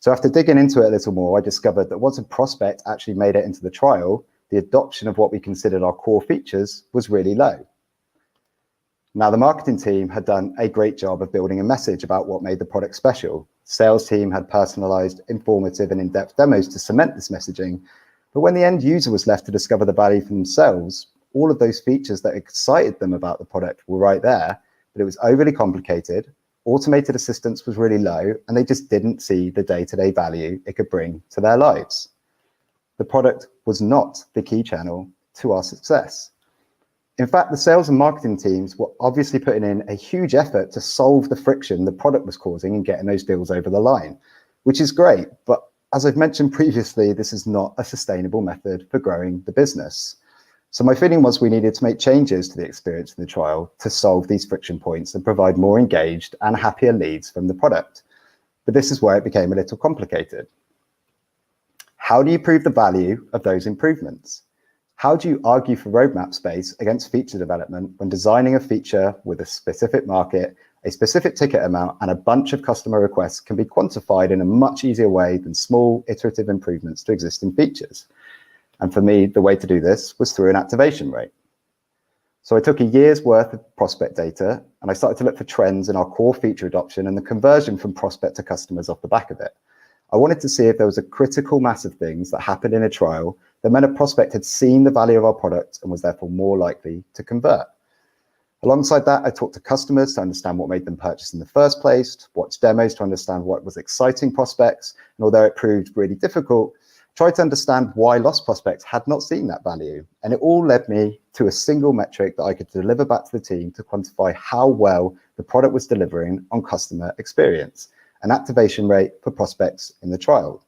So after digging into it a little more, I discovered that once a prospect actually made it into the trial, the adoption of what we considered our core features was really low. Now, the marketing team had done a great job of building a message about what made the product special. Sales team had personalized, informative, and in-depth demos to cement this messaging. But when the end user was left to discover the value for themselves, all of those features that excited them about the product were right there, but it was overly complicated, automated assistance was really low, and they just didn't see the day-to-day value it could bring to their lives. The product was not the key channel to our success. In fact, the sales and marketing teams were obviously putting in a huge effort to solve the friction the product was causing and getting those deals over the line, which is great. But as I've mentioned previously, this is not a sustainable method for growing the business. So my feeling was we needed to make changes to the experience in the trial to solve these friction points and provide more engaged and happier leads from the product. But this is where it became a little complicated. How do you prove the value of those improvements? How do you argue for roadmap space against feature development when designing a feature with a specific market, a specific ticket amount, and a bunch of customer requests can be quantified in a much easier way than small iterative improvements to existing features? And for me, the way to do this was through an activation rate. So I took a year's worth of prospect data and I started to look for trends in our core feature adoption and the conversion from prospect to customers off the back of it. I wanted to see if there was a critical mass of things that happened in a trial that meant a prospect had seen the value of our product and was therefore more likely to convert. Alongside that, I talked to customers to understand what made them purchase in the first place, watched demos to understand what was exciting prospects, and although it proved really difficult, tried to understand why lost prospects had not seen that value. And it all led me to a single metric that I could deliver back to the team to quantify how well the product was delivering on customer experience, an activation rate for prospects in the trial.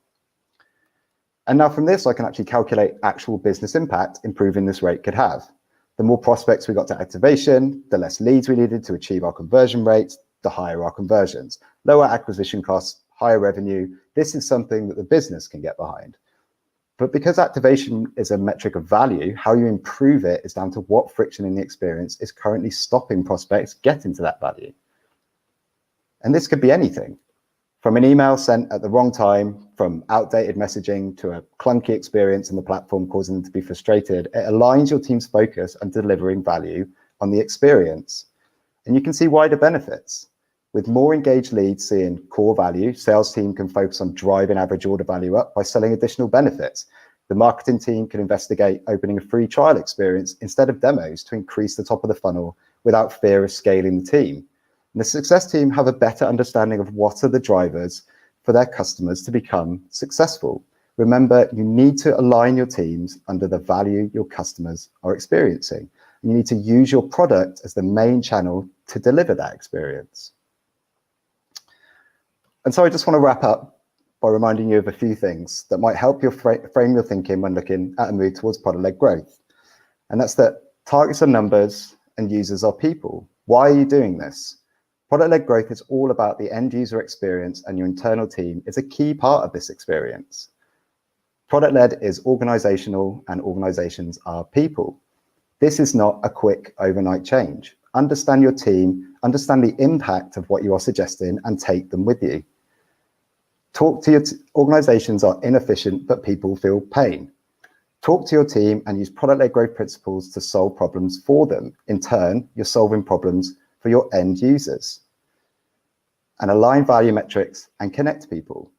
And now from this, I can actually calculate actual business impact improving this rate could have. The more prospects we got to activation, the less leads we needed to achieve our conversion rates, the higher our conversions. Lower acquisition costs, higher revenue. This is something that the business can get behind. But because activation is a metric of value, how you improve it is down to what friction in the experience is currently stopping prospects getting to that value. And this could be anything. From an email sent at the wrong time, from outdated messaging to a clunky experience in the platform causing them to be frustrated, it aligns your team's focus on delivering value on the experience. And you can see wider benefits. With more engaged leads seeing core value, sales team can focus on driving average order value up by selling additional benefits. The marketing team can investigate opening a free trial experience instead of demos to increase the top of the funnel without fear of scaling the team. And the success team have a better understanding of what are the drivers for their customers to become successful. Remember, you need to align your teams under the value your customers are experiencing. You need to use your product as the main channel to deliver that experience. And so I just want to wrap up by reminding you of a few things that might help you frame your thinking when looking at a move towards product-led growth. And that's that targets are numbers and users are people. Why are you doing this? Product-led growth is all about the end user experience, and your internal team is a key part of this experience. Product-led is organizational, and organizations are people. This is not a quick overnight change. Understand your team, understand the impact of what you are suggesting, and take them with you. Talk to your organizations are inefficient, but people feel pain. Talk to your team and use product-led growth principles to solve problems for them. In turn, you're solving problems for your end users. And align value metrics and connect people.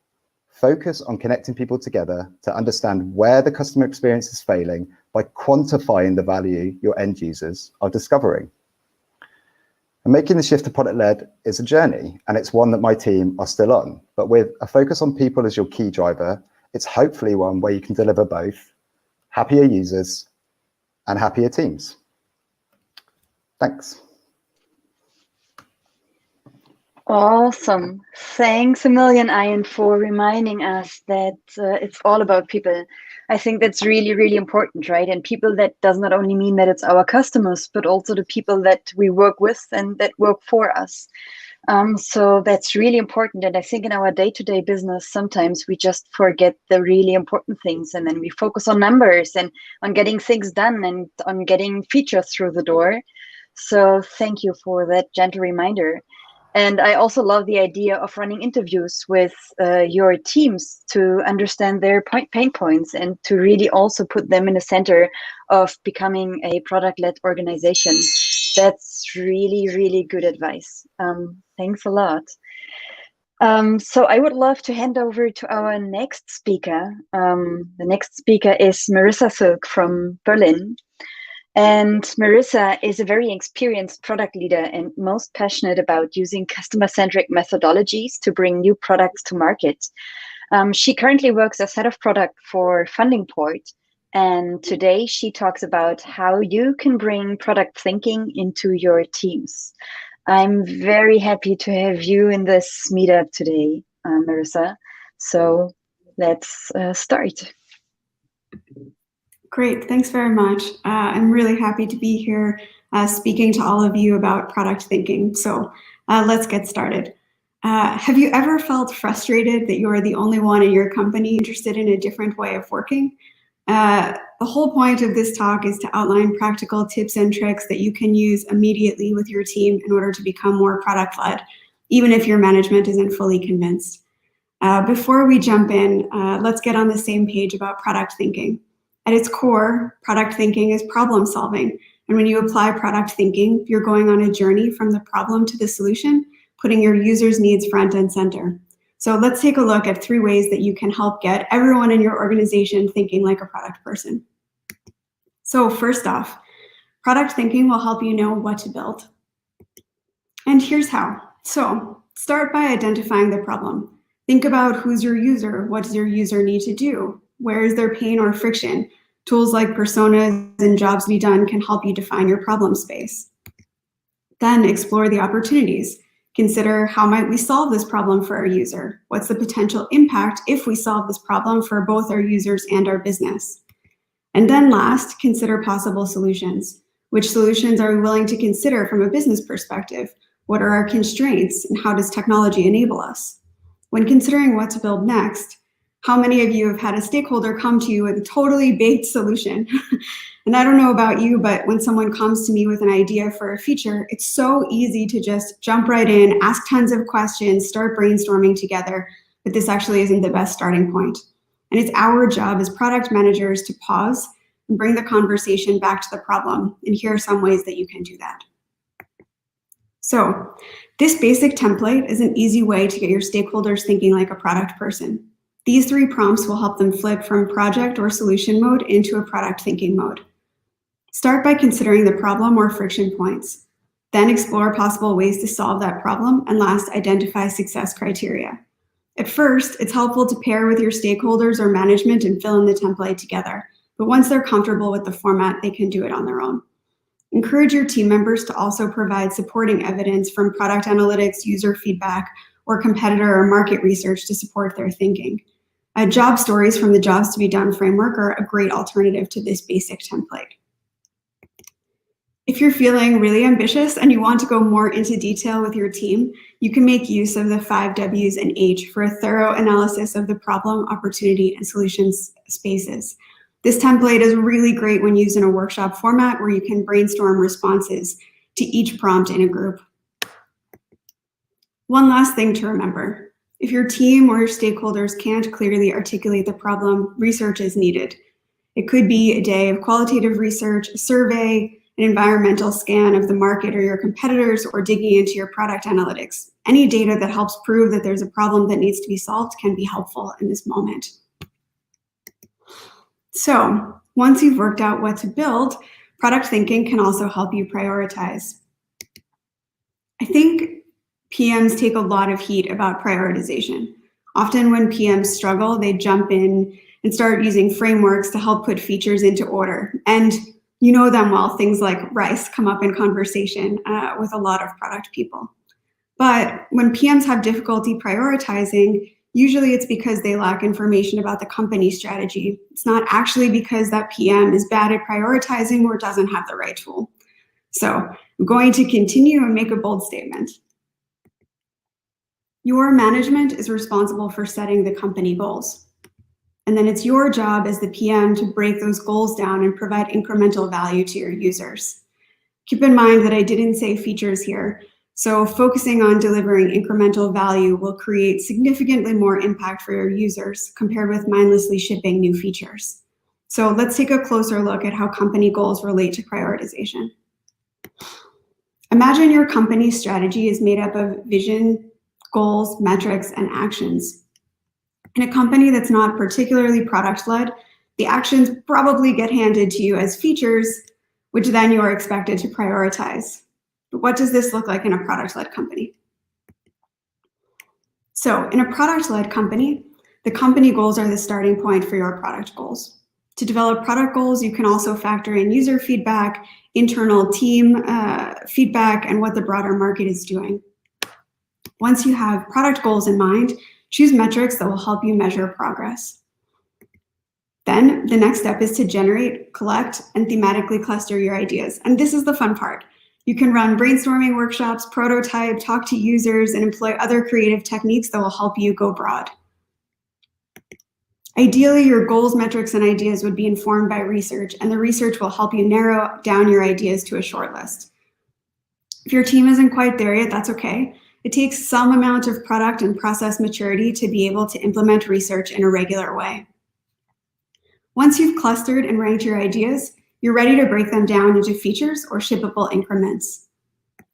Focus on connecting people together to understand where the customer experience is failing by quantifying the value your end users are discovering. And making the shift to product-led is a journey, and it's one that my team are still on. But with a focus on people as your key driver, it's hopefully one where you can deliver both happier users and happier teams. Thanks. Awesome. Thanks a million, Ian, for reminding us that it's all about people. I think that's really, really important, right? And people, that does not only mean that it's our customers, but also the people that we work with and that work for us. So that's really important. And I think in our day-to-day business, sometimes we just forget the really important things, and then we focus on numbers and on getting things done and on getting features through the door. So thank you for that gentle reminder. And I also love the idea of running interviews with your teams to understand their pain points and to really also put them in the center of becoming a product-led organization. That's really, really good advice. Thanks a lot. So I would love to hand over to our next speaker. The next speaker is Marissa Silk from Berlin. And Marissa is a very experienced product leader and most passionate about using customer-centric methodologies to bring new products to market. She currently works as head of product for FundingPort. And today she talks about how you can bring product thinking into your teams. I'm very happy to have you in this meetup today, Marissa. So let's start. Great, thanks very much. I'm really happy to be here speaking to all of you about product thinking. So let's get started. Have you ever felt frustrated that you're the only one in your company interested in a different way of working? The whole point of this talk is to outline practical tips and tricks that you can use immediately with your team in order to become more product-led, even if your management isn't fully convinced. Before we jump in, let's get on the same page about product thinking. At its core, product thinking is problem solving. And when you apply product thinking, you're going on a journey from the problem to the solution, putting your users' needs front and center. So let's take a look at 3 ways that you can help get everyone in your organization thinking like a product person. So first off, product thinking will help you know what to build. And here's how. So start by identifying the problem. Think about who's your user, what does your user need to do? Where is their pain or friction? Tools like personas and jobs to be done can help you define your problem space. Then explore the opportunities. Consider, how might we solve this problem for our user? What's the potential impact if we solve this problem for both our users and our business? And then last, consider possible solutions. Which solutions are we willing to consider from a business perspective? What are our constraints, and how does technology enable us? When considering what to build next, how many of you have had a stakeholder come to you with a totally baked solution? And I don't know about you, but when someone comes to me with an idea for a feature, it's so easy to just jump right in, ask tons of questions, start brainstorming together, but this actually isn't the best starting point. And it's our job as product managers to pause and bring the conversation back to the problem. And here are some ways that you can do that. So this basic template is an easy way to get your stakeholders thinking like a product person. These 3 prompts will help them flip from project or solution mode into a product thinking mode. Start by considering the problem or friction points. Then explore possible ways to solve that problem, and last, identify success criteria. At first, it's helpful to pair with your stakeholders or management and fill in the template together. But once they're comfortable with the format, they can do it on their own. Encourage your team members to also provide supporting evidence from product analytics, user feedback, or competitor or market research to support their thinking. Job stories from the Jobs to be Done framework are a great alternative to this basic template. If you're feeling really ambitious and you want to go more into detail with your team, you can make use of the 5 W's and H for a thorough analysis of the problem, opportunity, and solutions spaces. This template is really great when used in a workshop format where you can brainstorm responses to each prompt in a group. One last thing to remember. If your team or your stakeholders can't clearly articulate the problem, research is needed. It could be a day of qualitative research, a survey, an environmental scan of the market or your competitors, or digging into your product analytics. Any data that helps prove that there's a problem that needs to be solved can be helpful in this moment. So once you've worked out what to build, product thinking can also help you prioritize. I think PMs take a lot of heat about prioritization. Often when PMs struggle, they jump in and start using frameworks to help put features into order. And you know them well, things like RICE come up in conversation with a lot of product people. But when PMs have difficulty prioritizing, usually it's because they lack information about the company strategy. It's not actually because that PM is bad at prioritizing or doesn't have the right tool. So I'm going to continue and make a bold statement. Your management is responsible for setting the company goals. And then it's your job as the PM to break those goals down and provide incremental value to your users. Keep in mind that I didn't say features here. So focusing on delivering incremental value will create significantly more impact for your users compared with mindlessly shipping new features. So let's take a closer look at how company goals relate to prioritization. Imagine your company's strategy is made up of vision, goals, metrics, and actions. In a company that's not particularly product-led, the actions probably get handed to you as features, which then you are expected to prioritize. But what does this look like in a product-led company? So in a product-led company, the company goals are the starting point for your product goals. To develop product goals, you can also factor in user feedback, internal team feedback, and what the broader market is doing. Once you have product goals in mind, choose metrics that will help you measure progress. Then the next step is to generate, collect, and thematically cluster your ideas. And this is the fun part. You can run brainstorming workshops, prototype, talk to users, and employ other creative techniques that will help you go broad. Ideally, your goals, metrics, and ideas would be informed by research, and the research will help you narrow down your ideas to a short list. If your team isn't quite there yet, that's okay. It takes some amount of product and process maturity to be able to implement research in a regular way. Once you've clustered and ranked your ideas, you're ready to break them down into features or shippable increments.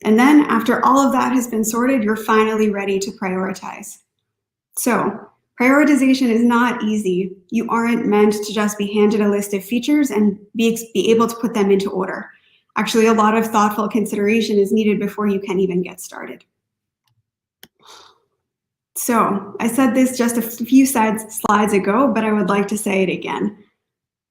And then after all of that has been sorted, you're finally ready to prioritize. So prioritization is not easy. You aren't meant to just be handed a list of features and be able to put them into order. Actually, a lot of thoughtful consideration is needed before you can even get started. So I said this just a few slides ago, but I would like to say it again.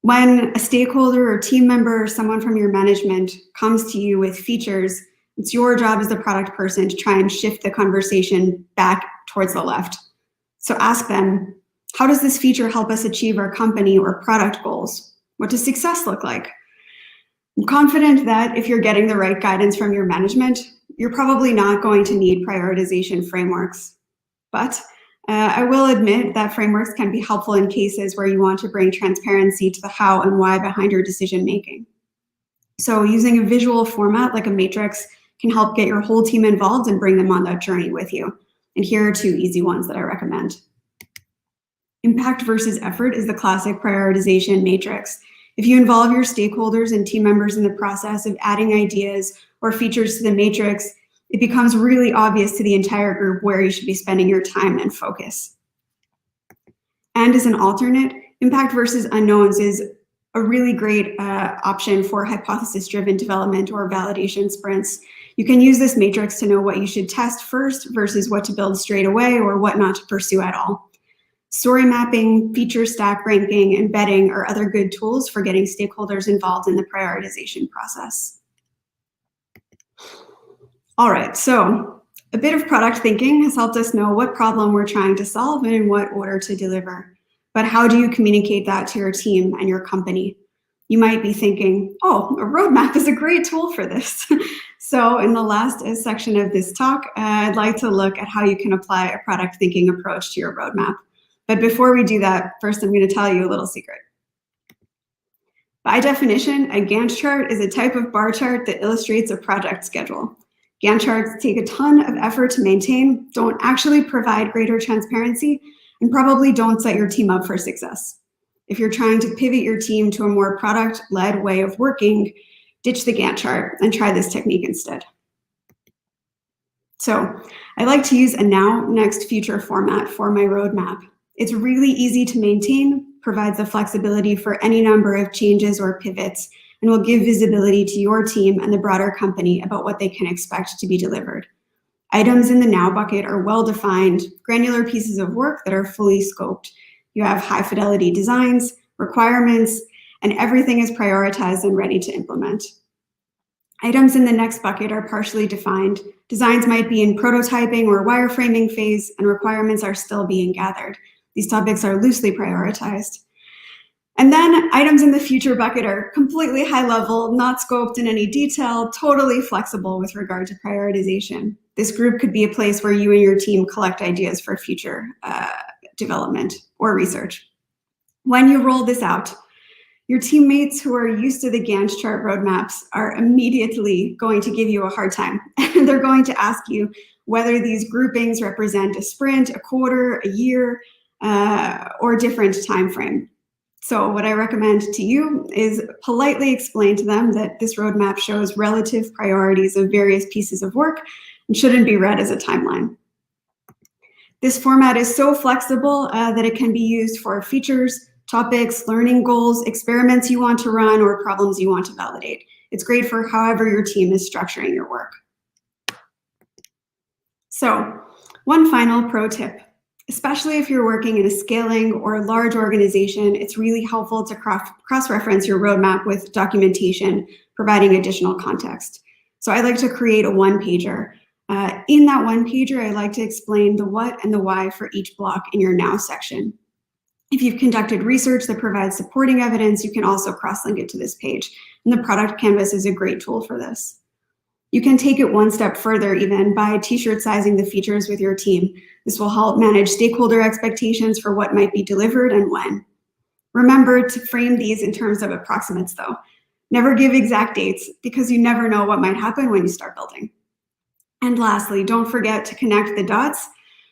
When a stakeholder or team member or someone from your management comes to you with features, it's your job as the product person to try and shift the conversation back towards the left. So ask them, how does this feature help us achieve our company or product goals? What does success look like? I'm confident that if you're getting the right guidance from your management, you're probably not going to need prioritization frameworks. But I will admit that frameworks can be helpful in cases where you want to bring transparency to the how and why behind your decision making. So using a visual format like a matrix can help get your whole team involved and bring them on that journey with you. And here are two easy ones that I recommend. Impact versus effort is the classic prioritization matrix. If you involve your stakeholders and team members in the process of adding ideas or features to the matrix, it becomes really obvious to the entire group where you should be spending your time and focus. And as an alternate, impact versus unknowns is a really great option for hypothesis-driven development or validation sprints. You can use this matrix to know what you should test first versus what to build straight away or what not to pursue at all. Story mapping, feature stack ranking, embedding are other good tools for getting stakeholders involved in the prioritization process. All right, so a bit of product thinking has helped us know what problem we're trying to solve and in what order to deliver. But how do you communicate that to your team and your company? You might be thinking, oh, a roadmap is a great tool for this. So in the last section of this talk, I'd like to look at how you can apply a product thinking approach to your roadmap. But before we do that, first I'm going to tell you a little secret. By definition, a Gantt chart is a type of bar chart that illustrates a project schedule. Gantt charts take a ton of effort to maintain, don't actually provide greater transparency, and probably don't set your team up for success. If you're trying to pivot your team to a more product-led way of working, ditch the Gantt chart and try this technique instead. So I like to use a now, next, future format for my roadmap. It's really easy to maintain, provides the flexibility for any number of changes or pivots, and will give visibility to your team and the broader company about what they can expect to be delivered. Items in the now bucket are well-defined, granular pieces of work that are fully scoped. You have high-fidelity designs, requirements, and everything is prioritized and ready to implement. Items in the next bucket are partially defined. Designs might be in prototyping or wireframing phase, and requirements are still being gathered. These topics are loosely prioritized. And then items in the future bucket are completely high level, not scoped in any detail, totally flexible with regard to prioritization. This group could be a place where you and your team collect ideas for future development or research. When you roll this out, your teammates who are used to the Gantt chart roadmaps are immediately going to give you a hard time. And they're going to ask you whether these groupings represent a sprint, a quarter, a year, or a different time frame. So what I recommend to you is politely explain to them that this roadmap shows relative priorities of various pieces of work and shouldn't be read as a timeline. This format is so flexible that it can be used for features, topics, learning goals, experiments you want to run, or problems you want to validate. It's great for however your team is structuring your work. So, one final pro tip. Especially if you're working in a scaling or large organization, it's really helpful to cross-reference your roadmap with documentation, providing additional context. So I like to create a one-pager. In that one-pager, I like to explain the what and the why for each block in your now section. If you've conducted research that provides supporting evidence, you can also cross-link it to this page. And the product canvas is a great tool for this. You can take it one step further even by t-shirt sizing the features with your team. This will help manage stakeholder expectations for what might be delivered and when. Remember to frame these in terms of approximates though. Never give exact dates because you never know what might happen when you start building. And lastly, don't forget to connect the dots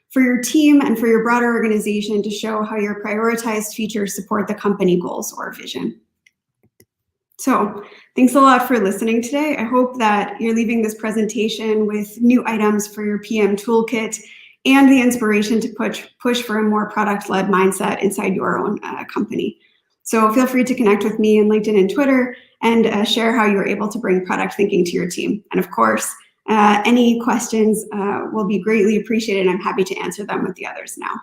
for your team and for your broader organization to show how your prioritized features support the company goals or vision. So thanks a lot for listening today. I hope that you're leaving this presentation with new items for your PM toolkit and the inspiration to push for a more product-led mindset inside your own company. So feel free to connect with me on LinkedIn and Twitter and share how you're able to bring product thinking to your team. And of course, any questions will be greatly appreciated. I'm happy to answer them with the others now.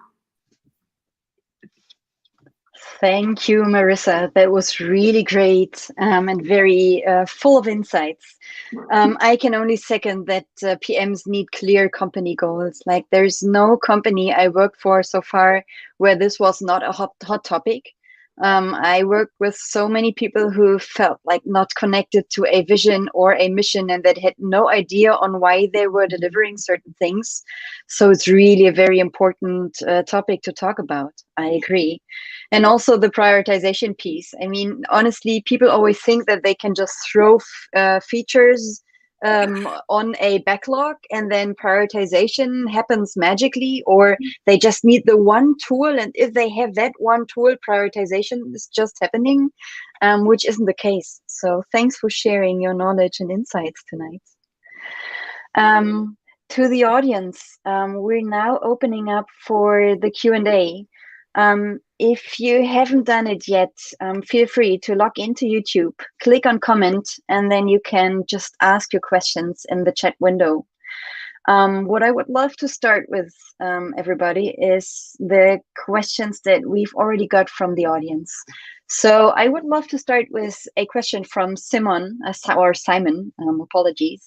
Thank you, Marissa. That was really great and very full of insights. I can only second that PMs need clear company goals. Like there's no company I worked for so far where this was not a hot topic. I worked with so many people who felt like not connected to a vision or a mission and that had no idea on why they were delivering certain things. So it's really a very important topic to talk about. I agree. And also the prioritization piece. I mean, honestly, people always think that they can just throw features on a backlog and then prioritization happens magically, or they just need the one tool, and if they have that one tool, prioritization is just happening, which isn't the case. So thanks for sharing your knowledge and insights tonight. To the audience, we're now opening up for the Q&A. If you haven't done it yet, feel free to log into YouTube, click on comment, and then you can just ask your questions in the chat window. What I would love to start with, everybody, is the questions that we've already got from the audience. So I would love to start with a question from Simon, apologies.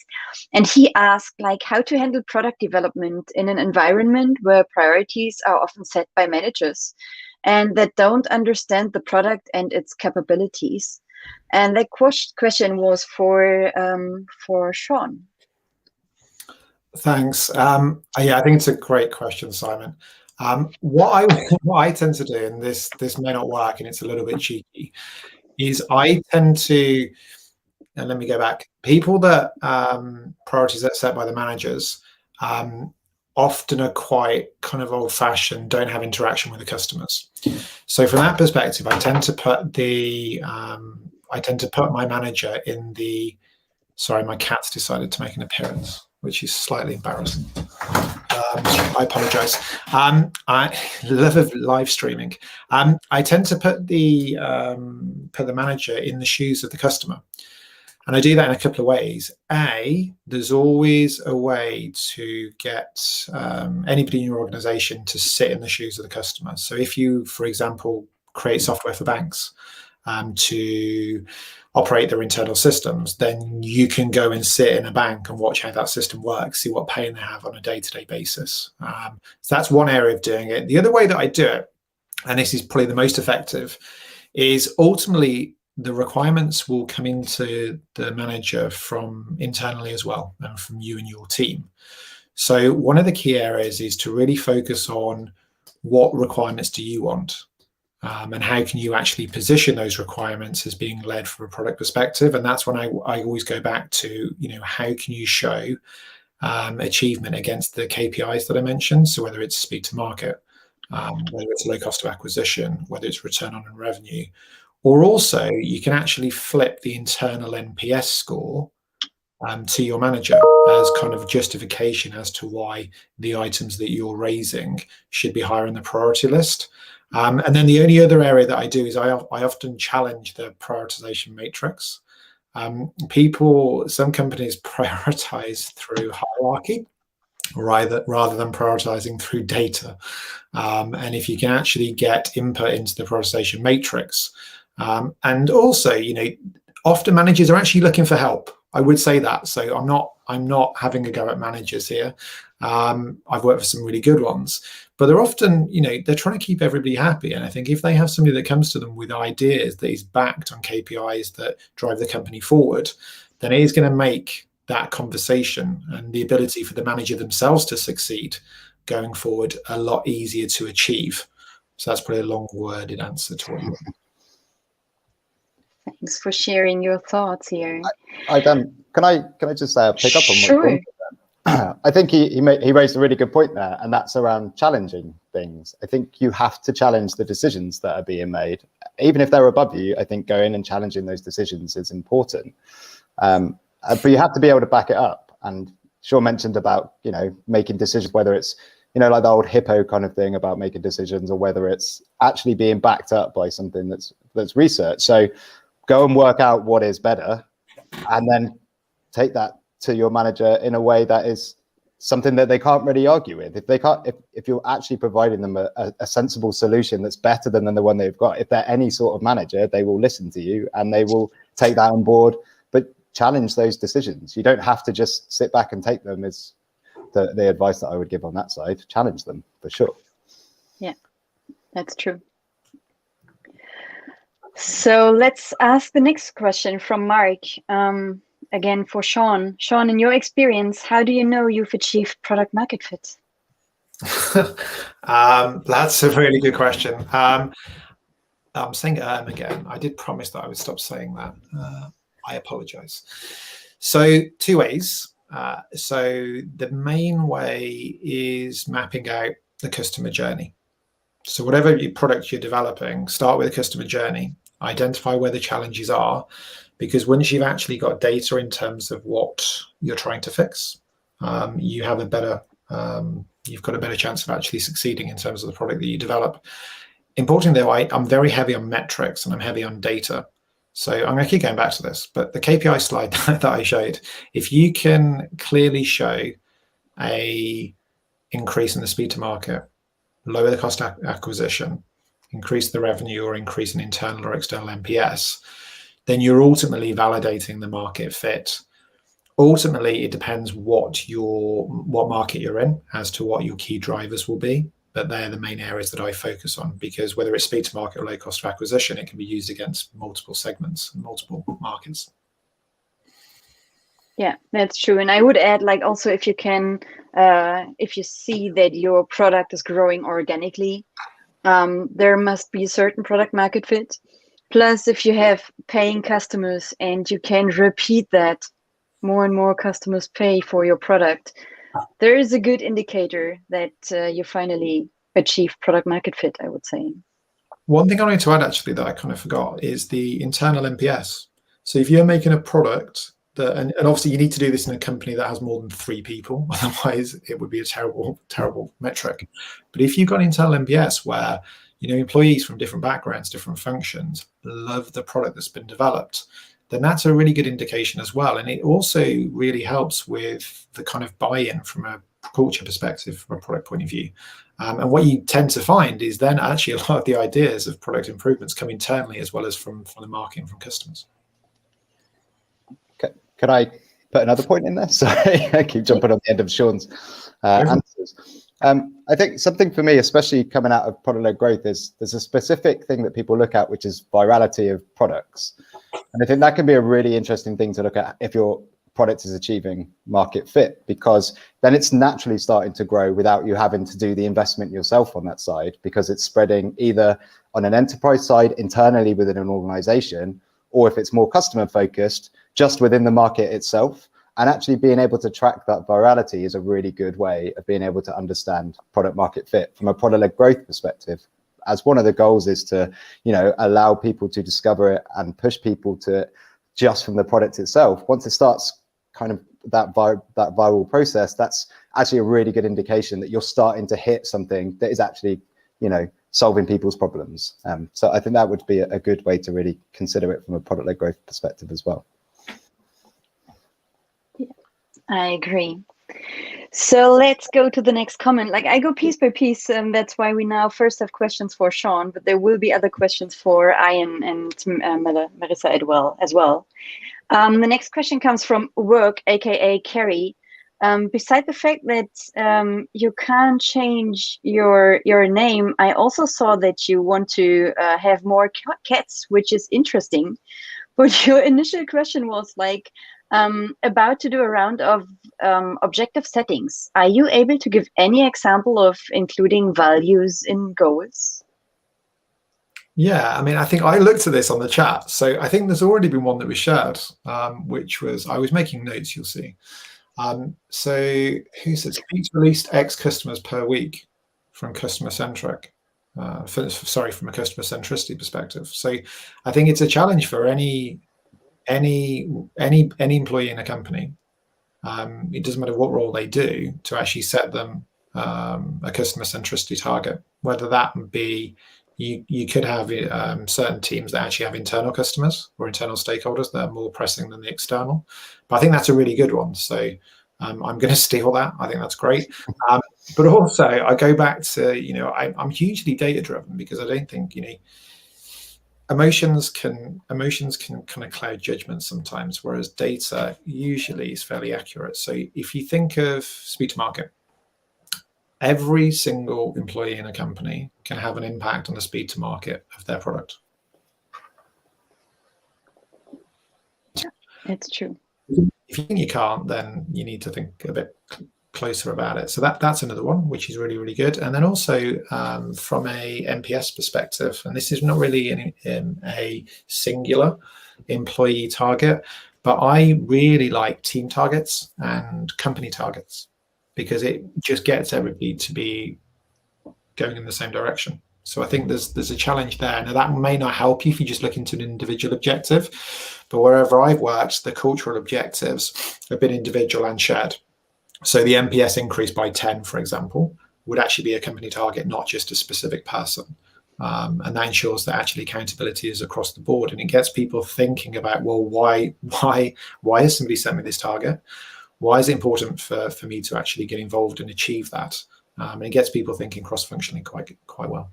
And he asked, like, how to handle product development in an environment where priorities are often set by managers and that don't understand the product and its capabilities. And that question was for Sean. Thanks. Yeah, I think it's a great question, Simon. What I tend to do, and this may not work, and it's a little bit cheeky, is I tend to, and let me go back. People that priorities that are set by the managers often are quite kind of old-fashioned, don't have interaction with the customers. So from that perspective, I tend to put my manager in the. Sorry, my cat's decided to make an appearance, which is slightly embarrassing. I apologize. I love live streaming. I tend to put the manager in the shoes of the customer. And I do that in a couple of ways. There's always a way to get anybody in your organization to sit in the shoes of the customer. So if you, for example, create software for banks to operate their internal systems, then you can go and sit in a bank and watch how that system works, see what pain they have on a day-to-day basis. So that's one area of doing it. The other way that I do it, and this is probably the most effective, is ultimately the requirements will come into the manager from internally as well, and from you and your team. So one of the key areas is to really focus on what requirements do you want, and how can you actually position those requirements as being led from a product perspective. And that's when I always go back to, how can you show achievement against the KPIs that I mentioned. So whether it's speed to market, whether it's low cost of acquisition, whether it's return on revenue, or also you can actually flip the internal NPS score to your manager as kind of justification as to why the items that you're raising should be higher in the priority list. And then the only other area that I do is I often challenge the prioritization matrix. Some companies prioritize through hierarchy rather than prioritizing through data. And if you can actually get input into the prioritization matrix, and also, often managers are actually looking for help. I would say that. So I'm not having a go at managers here. I've worked with some really good ones, but they're often, they're trying to keep everybody happy. And I think if they have somebody that comes to them with ideas that is backed on KPIs that drive the company forward, then it is going to make that conversation and the ability for the manager themselves to succeed going forward a lot easier to achieve. So that's probably a long-worded answer to what you want. Thanks for sharing your thoughts here. Can I just pick up on Sure. I think he raised a really good point there, and that's around challenging things. I think you have to challenge the decisions that are being made, even if they're above you. I think going and challenging those decisions is important, but you have to be able to back it up. And Sean mentioned about making decisions, whether it's like the old hippo kind of thing about making decisions, or whether it's actually being backed up by something that's research. So go and work out what is better, and then take that to your manager in a way that is something that they can't really argue with. If you're actually providing them a sensible solution that's better than the one they've got, if they're any sort of manager, they will listen to you and they will take that on board. But challenge those decisions. You don't have to just sit back and take them, is the advice that I would give on that side. Challenge them for sure. Yeah, that's true. So let's ask the next question from Mark. Again, for Sean. Sean, in your experience, how do you know you've achieved product market fit? That's a really good question. I'm saying again. I did promise that I would stop saying that. I apologize. So 2 ways. So the main way is mapping out the customer journey. So whatever product you're developing, start with a customer journey, identify where the challenges are, because once you've actually got data in terms of what you're trying to fix, you've got a better chance of actually succeeding in terms of the product that you develop. Importantly, though, I'm very heavy on metrics and I'm heavy on data. So I'm going to keep going back to this, but the KPI slide that I showed, if you can clearly show a increase in the speed to market, lower the cost of acquisition, increase the revenue, or increase in internal or external NPS, then you're ultimately validating the market fit. Ultimately, it depends what market you're in as to what your key drivers will be, but they're the main areas that I focus on, because whether it's speed to market or low cost of acquisition, it can be used against multiple segments and multiple markets. Yeah, that's true. And I would add, also if you can, if you see that your product is growing organically, there must be a certain product market fit. Plus, if you have paying customers and you can repeat that, more and more customers pay for your product, there is a good indicator that you finally achieve product market fit, I would say. One thing I wanted to add, actually, that I kind of forgot, is the internal NPS. So if you're making a product that, and obviously you need to do this in a company that has more than 3 people, otherwise it would be a terrible metric. But if you've got internal NPS where employees from different backgrounds, different functions love the product that's been developed, then that's a really good indication as well. And it also really helps with the kind of buy-in from a culture perspective, from a product point of view. And what you tend to find is then actually a lot of the ideas of product improvements come internally as well as from the market and from customers. Could I put another point in there? Sorry, I keep jumping on the end of Sean's answers. I think something for me, especially coming out of product-led growth, is there's a specific thing that people look at, which is virality of products. And I think that can be a really interesting thing to look at if your product is achieving market fit, because then it's naturally starting to grow without you having to do the investment yourself on that side, because it's spreading either on an enterprise side internally within an organization, or if it's more customer focused, just within the market itself. And actually being able to track that virality is a really good way of being able to understand product market fit from a product-led growth perspective. As one of the goals is to, allow people to discover it and push people to just from the product itself. Once it starts kind of that viral process, that's actually a really good indication that you're starting to hit something that is actually, solving people's problems. So I think that would be a good way to really consider it from a product-led growth perspective as well. I agree. So let's go to the next comment. Like I go piece by piece, and that's why we now first have questions for Sean, but there will be other questions for Ian and Marissa as well. The next question comes from Work, aka Carrie. Beside the fact that you can't change your name, I also saw that you want to have more cats, which is interesting. But your initial question was like, about to do a round of objective settings. Are you able to give any example of including values in goals? Yeah, I mean, I think I looked at this on the chat. So I think there's already been one that was shared, which was, I was making notes, you'll see. So who said speeds released X customers per week from customer-centric? Sorry, from a customer centricity perspective. So I think it's a challenge for any employee in a company. It doesn't matter what role they do, to actually set them a customer centricity target. Whether that be you could have certain teams that actually have internal customers or internal stakeholders that are more pressing than the external. But I think that's a really good one. So I'm going to steal that. I think that's great. But also I go back to, I'm hugely data driven, because I don't think, emotions can kind of cloud judgment sometimes, whereas data usually is fairly accurate. So if you think of speed to market, every single employee in a company can have an impact on the speed to market of their product. It's true. If you think you can't, then you need to think a bit closer about it. So that's another one, which is really, really good. And then also from a NPS perspective, and this is not really a singular employee target, but I really like team targets and company targets, because it just gets everybody to be going in the same direction. So I think there's a challenge there. Now that may not help you if you just look into an individual objective, but wherever I've worked, the cultural objectives have been individual and shared. So the NPS increase by 10, for example, would actually be a company target, not just a specific person. And that ensures that actually accountability is across the board, and it gets people thinking about, well, why has somebody sent me this target? Why is it important for me to actually get involved and achieve that? And it gets people thinking cross-functionally quite well.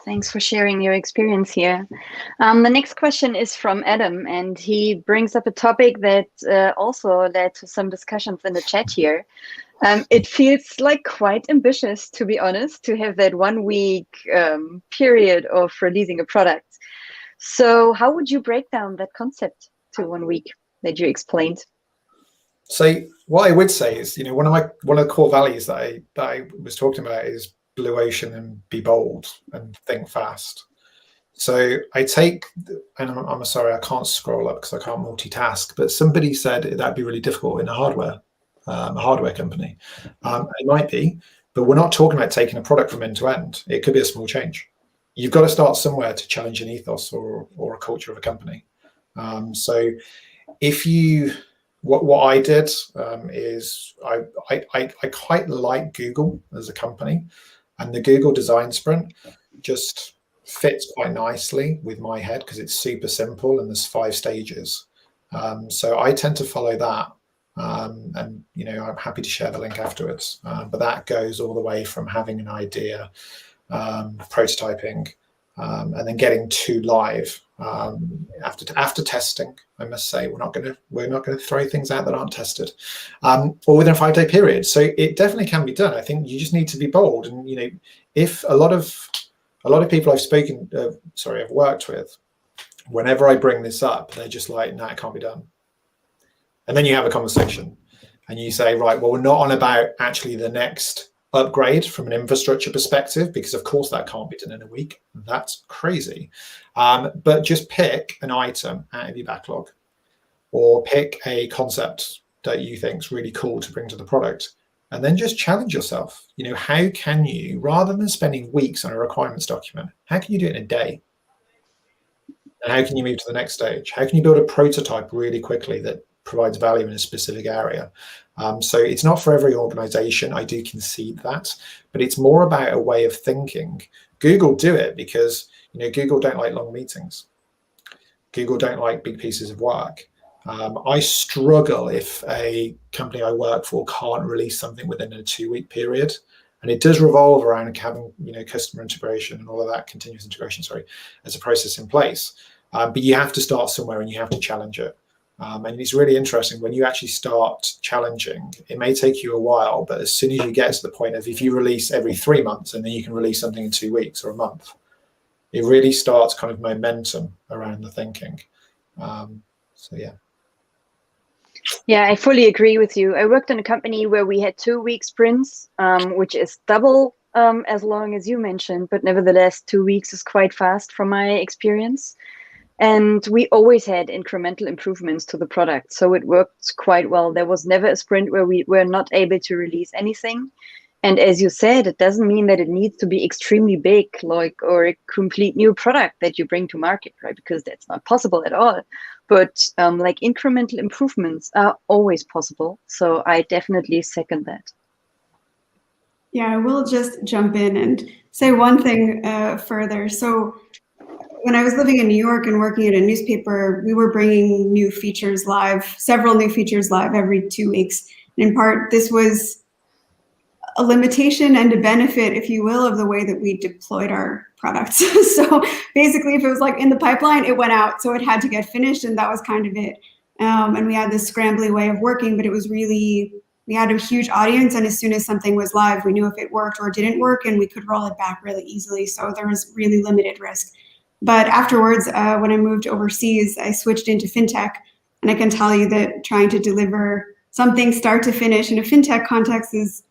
Thanks for sharing your experience here. The next question is from Adam, and he brings up a topic that also led to some discussions in the chat here. It feels like quite ambitious, to be honest, to have that 1 week period of releasing a product. So how would you break down that concept to 1 week that you explained? So what I would say is, one of the core values that I was talking about is blue ocean and be bold and think fast. So I take, and I'm sorry, I can't scroll up because I can't multitask, but somebody said that'd be really difficult in a hardware company. It might be, but we're not talking about taking a product from end to end. It could be a small change. You've got to start somewhere to challenge an ethos or a culture of a company. So if you, what I did is I quite like Google as a company, and the Google design sprint just fits quite nicely with my head because it's super simple and there's 5 stages. So I tend to follow that. And I'm happy to share the link afterwards. But that goes all the way from having an idea, prototyping, and then getting to live after testing. I must say, we're not going to throw things out that aren't tested, or within a 5-day period. So it definitely can be done. I think you just need to be bold. And if a lot of people I've worked with, whenever I bring this up, they're just like, no, it can't be done. And then you have a conversation and you say, right, well, we're not on about actually the next upgrade from an infrastructure perspective, because of course that can't be done in a week. That's crazy. But just pick an item out of your backlog, or pick a concept that you think is really cool to bring to the product, and then just challenge yourself. How can you, rather than spending weeks on a requirements document, how can you do it in a day? And how can you move to the next stage? How can you build a prototype really quickly that provides value in a specific area? So it's not for every organization, I do concede that, but it's more about a way of thinking. Google do it because Google don't like long meetings. Google don't like big pieces of work. I struggle if a company I work for can't release something within a 2-week period. And it does revolve around having customer integration and all of that, continuous integration, as a process in place. But you have to start somewhere and you have to challenge it. And it's really interesting when you actually start challenging. It may take you a while, but as soon as you get to the point of, if you release every 3 months and then you can release something in 2 weeks or a month, it really starts kind of momentum around the thinking. So yeah. Yeah, I fully agree with you. I worked in a company where we had 2-week sprints, which is double as long as you mentioned, but nevertheless, 2 weeks is quite fast from my experience. And we always had incremental improvements to the product, so it worked quite well. There was never a sprint where we were not able to release anything. And as you said, it doesn't mean that it needs to be extremely big, or a complete new product that you bring to market, right? Because that's not possible at all. But incremental improvements are always possible. So I definitely second that. Yeah, I will just jump in and say one thing further. So when I was living in New York and working at a newspaper, we were bringing new features live, several new features live every 2 weeks. And in part, this was a limitation and a benefit, if you will, of the way that we deployed our products. So basically, if it was in the pipeline, it went out. So it had to get finished, and that was kind of it. And we had this scrambly way of working, but it was really, we had a huge audience, and as soon as something was live, we knew if it worked or didn't work, and we could roll it back really easily. So there was really limited risk. But afterwards, when I moved overseas, I switched into fintech, and I can tell you that trying to deliver something start to finish in a fintech context is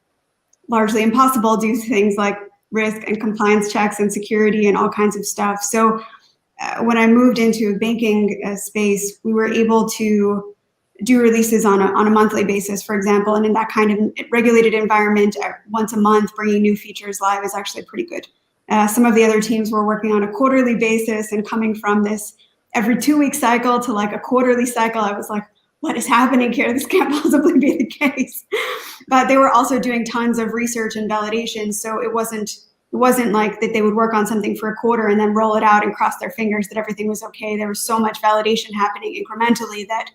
largely impossible due to things like risk and compliance checks and security and all kinds of stuff. So when I moved into a banking space, we were able to do releases on a monthly basis, for example, and in that kind of regulated environment, once a month, bringing new features live is actually pretty good. Some of the other teams were working on a quarterly basis, and coming from this every 2-week cycle to a quarterly cycle, I was like, what is happening here? This can't possibly be the case. But they were also doing tons of research and validation, so it wasn't like that they would work on something for a quarter and then roll it out and cross their fingers that everything was okay. There was so much validation happening incrementally that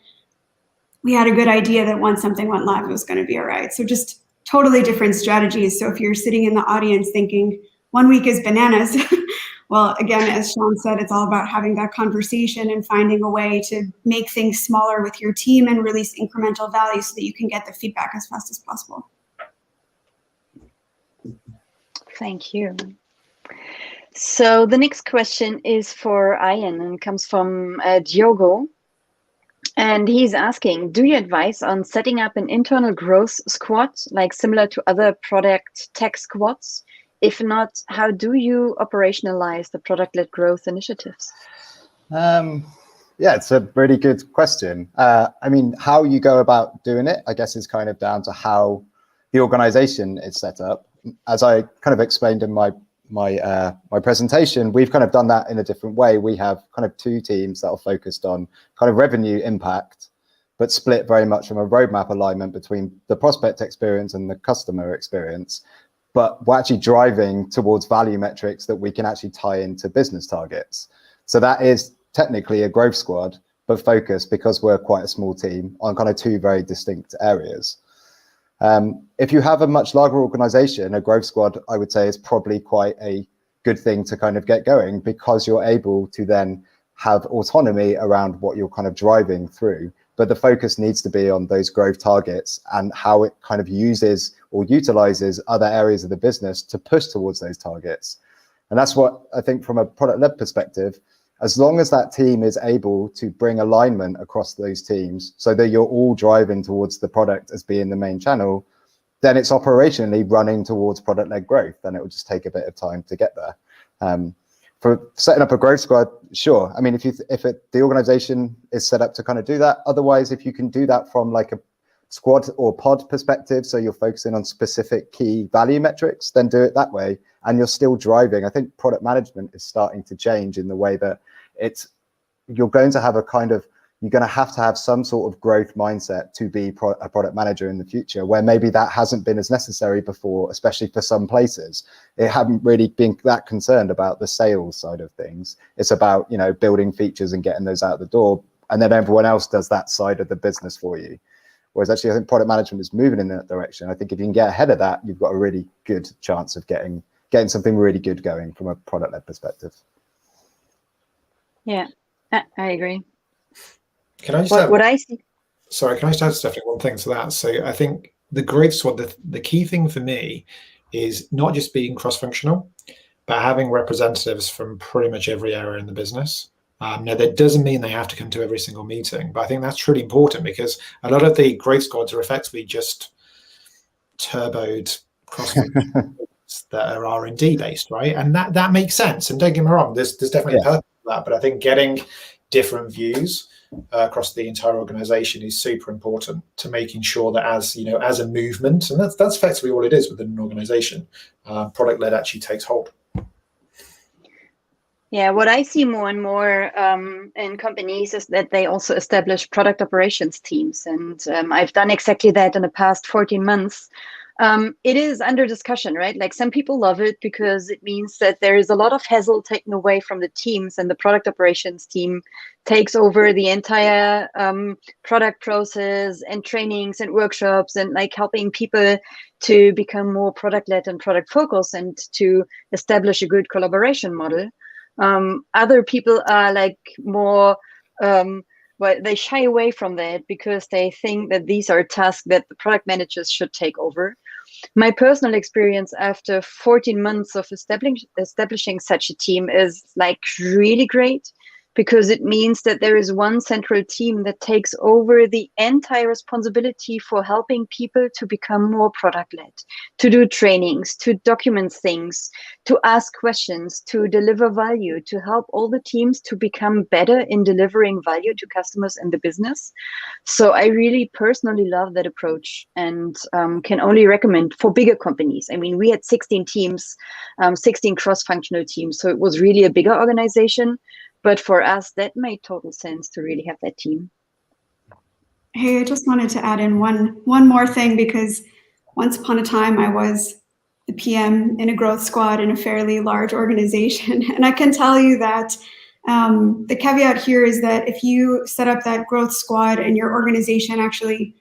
we had a good idea that once something went live, it was going to be all right. So just totally different strategies. So if you're sitting in the audience thinking 1 week is bananas, well, again, as Sean said, it's all about having that conversation and finding a way to make things smaller with your team and release incremental value so that you can get the feedback as fast as possible. Thank you. So the next question is for Ian and comes from Diogo. And he's asking, do you advise on setting up an internal growth squad, similar to other product tech squads? If not, how do you operationalize the product-led growth initiatives? Yeah, it's a really good question. I mean, how you go about doing it, I guess, is kind of down to how the organization is set up. As I kind of explained in my presentation, we've kind of done that in a different way. We have kind of 2 teams that are focused on kind of revenue impact, but split very much from a roadmap alignment between the prospect experience and the customer experience. But we're actually driving towards value metrics that we can actually tie into business targets. So that is technically a growth squad, but focused, because we're quite a small team, on kind of 2 very distinct areas. If you have a much larger organization, a growth squad, I would say, is probably quite a good thing to kind of get going, because you're able to then have autonomy around what you're kind of driving through. But the focus needs to be on those growth targets and how it kind of uses or utilizes other areas of the business to push towards those targets. And that's what I think from a product-led perspective, as long as that team is able to bring alignment across those teams so that you're all driving towards the product as being the main channel, then it's operationally running towards product-led growth, and it will just take a bit of time to get there. For setting up a growth squad, sure. I mean, if the organization is set up to kind of do that. Otherwise, if you can do that from like a squad or pod perspective, so you're focusing on specific key value metrics, then do it that way, and you're still driving. I think product management is starting to change in the way that you're going to have some sort of growth mindset to be a product manager in the future, where maybe that hasn't been as necessary before, especially for some places. It haven't really been that concerned about the sales side of things. It's about, building features and getting those out the door, and then everyone else does that side of the business for you. Whereas actually, I think product management is moving in that direction. I think if you can get ahead of that, you've got a really good chance of getting something really good going from a product-led perspective. Yeah, I agree. Can I just Sorry, can I just add, Stephanie, one thing to that? So I think the growth squad, the key thing for me is not just being cross-functional, but having representatives from pretty much every area in the business. Now, that doesn't mean they have to come to every single meeting, but I think that's truly important, because a lot of the growth squads are effectively just turboed cross-functional that are R&D based, right? And that makes sense. And don't get me wrong, there's definitely a purpose for that, but I think getting different views across the entire organization is super important to making sure that as a movement, and that's effectively all it is within an organization, product-led actually takes hold. Yeah, what I see more and more in companies is that they also establish product operations teams. And I've done exactly that in the past 14 months. It is under discussion, right? Like, some people love it because it means that there is a lot of hassle taken away from the teams, and the product operations team takes over the entire product process and trainings and workshops, and like helping people to become more product-led and product focused and to establish a good collaboration model. Other people are like more, they shy away from that because they think that these are tasks that the product managers should take over. My personal experience after 14 months of establishing such a team is like really great, because it means that there is one central team that takes over the entire responsibility for helping people to become more product-led, to do trainings, to document things, to ask questions, to deliver value, to help all the teams to become better in delivering value to customers and the business. So I really personally love that approach, and can only recommend for bigger companies. I mean, we had 16 teams, 16 cross-functional teams, so it was really a bigger organization. But for us, that made total sense to really have that team. Hey, I just wanted to add in one more thing, because once upon a time I was the PM in a growth squad in a fairly large organization. And I can tell you that the caveat here is that if you set up that growth squad and your organization actually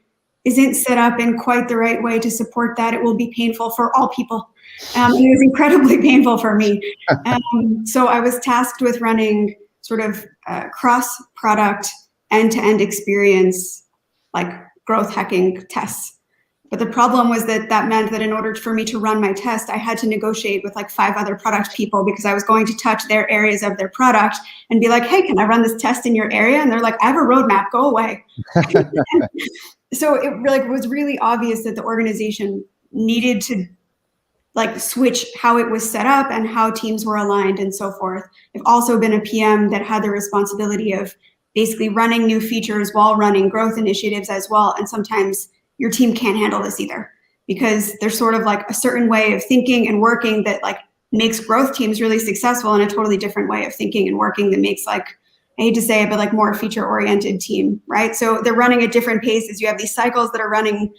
isn't set up in quite the right way to support that, it will be painful for all people. It was incredibly painful for me. So I was tasked with running sort of cross-product, end-to-end experience, like growth hacking tests. But the problem was that meant that in order for me to run my test, I had to negotiate with like 5 other product people, because I was going to touch their areas of their product and be like, hey, can I run this test in your area? And they're like, I have a roadmap, go away. So it was really obvious that the organization needed to like switch how it was set up and how teams were aligned and so forth. I've also been a PM that had the responsibility of basically running new features while running growth initiatives as well. And sometimes your team can't handle this either, because there's sort of like a certain way of thinking and working that like makes growth teams really successful, and a totally different way of thinking and working that makes, like, I hate to say it, but like more feature-oriented team, right? So they're running at different paces. You have these cycles that are running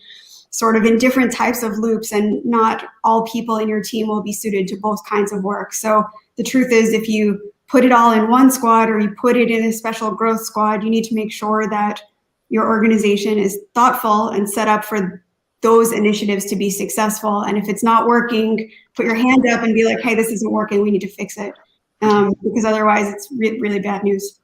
sort of in different types of loops, and not all people in your team will be suited to both kinds of work. So the truth is, if you put it all in one squad or you put it in a special growth squad, you need to make sure that your organization is thoughtful and set up for those initiatives to be successful. And if it's not working, put your hand up and be like, hey, this isn't working, we need to fix it. Because otherwise it's really bad news.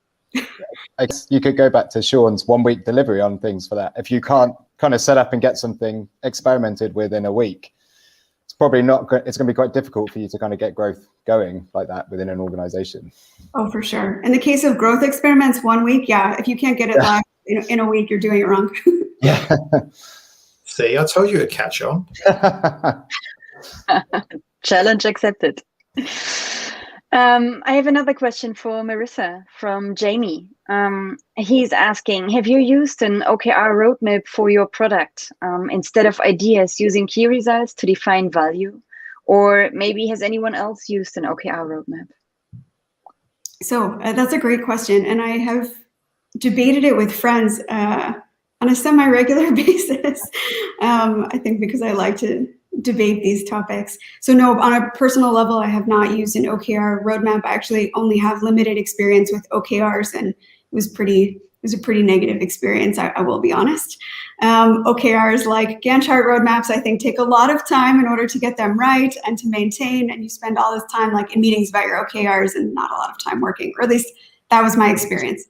I guess you could go back to Sean's 1 week delivery on things for that. If you can't kind of set up and get something experimented with in a week, it's probably not, it's going to be quite difficult for you to kind of get growth going like that within an organization. Oh, for sure. In the case of growth experiments, 1 week, yeah, if you can't get it live in a week, you're doing it wrong. Yeah. See, I told you it'd catch on. Challenge accepted. I have another question for Marissa from Jamie. He's asking, have you used an OKR roadmap for your product instead of ideas, using key results to define value? Or maybe has anyone else used an OKR roadmap? So that's a great question. And I have debated it with friends on a semi-regular basis, I think because I like to debate these topics. So no, on a personal level, I have not used an OKR roadmap. I actually only have limited experience with OKRs, and it was a pretty negative experience, I will be honest. OKRs, like Gantt chart roadmaps, I think take a lot of time in order to get them right and to maintain, and you spend all this time like in meetings about your OKRs and not a lot of time working, or at least that was my experience.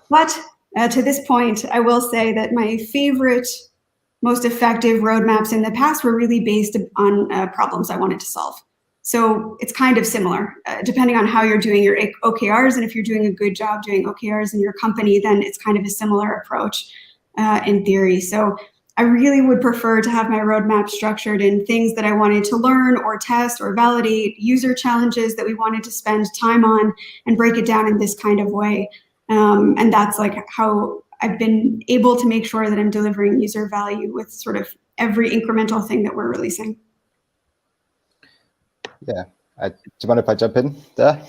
But to this point, I will say that my favorite, most effective roadmaps in the past were really based on problems I wanted to solve. So it's kind of similar, depending on how you're doing your OKRs, and if you're doing a good job doing OKRs in your company, then it's kind of a similar approach in theory. So I really would prefer to have my roadmap structured in things that I wanted to learn or test or validate, user challenges that we wanted to spend time on, and break it down in this kind of way. And that's like how I've been able to make sure that I'm delivering user value with sort of every incremental thing that we're releasing. Yeah. Do you mind if I jump in there?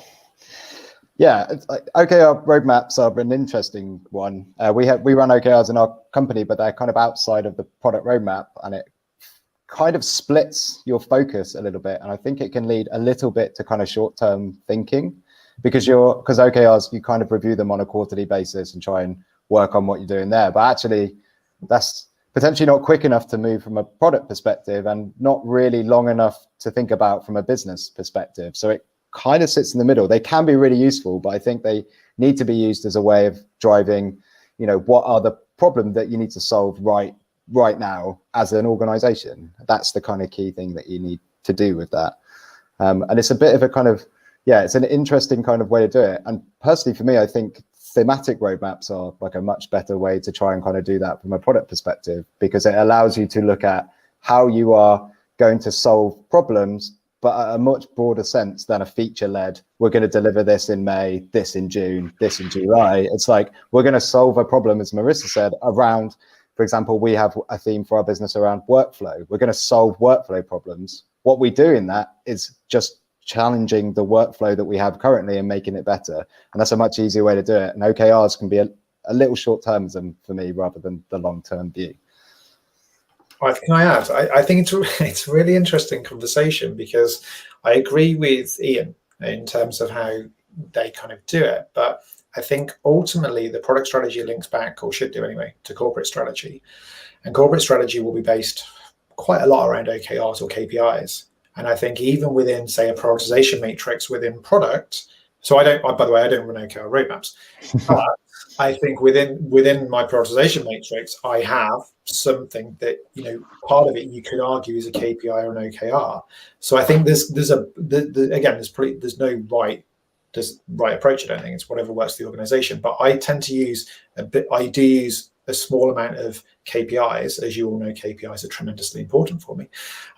Yeah, OKR roadmaps are an interesting one. We run OKRs in our company, but they're kind of outside of the product roadmap, and it kind of splits your focus a little bit. And I think it can lead a little bit to kind of short-term thinking, because OKRs, you kind of review them on a quarterly basis and try and work on what you're doing there. But actually, that's potentially not quick enough to move from a product perspective, and not really long enough to think about from a business perspective. So it kind of sits in the middle. They can be really useful, but I think they need to be used as a way of driving, what are the problems that you need to solve right now as an organization. That's the kind of key thing that you need to do with that. And it's a bit of a kind of, it's an interesting kind of way to do it. And personally, for me, I think thematic roadmaps are like a much better way to try and kind of do that from a product perspective, because it allows you to look at how you are going to solve problems, but at a much broader sense than a feature-led, we're going to deliver this in May, this in June, this in July. It's like, we're going to solve a problem, as Marissa said, around, for example, we have a theme for our business around workflow. We're going to solve workflow problems. What we do in that is just challenging the workflow that we have currently and making it better. And that's a much easier way to do it. And OKRs can be a little short-termism for me rather than the long-term view. Can I add? I think it's a really interesting conversation, because I agree with Ian in terms of how they kind of do it. But I think ultimately the product strategy links back, or should do anyway, to corporate strategy. And corporate strategy will be based quite a lot around OKRs or KPIs. And I think even within, say, a prioritization matrix within product, so by the way, I don't run OKR roadmaps. I think within my prioritization matrix, I have something that, part of it you could argue is a KPI or an OKR. So I think there's no right approach. I don't think it's whatever works for the organization. But I tend to use a small amount of KPIs. As you all know, KPIs are tremendously important for me,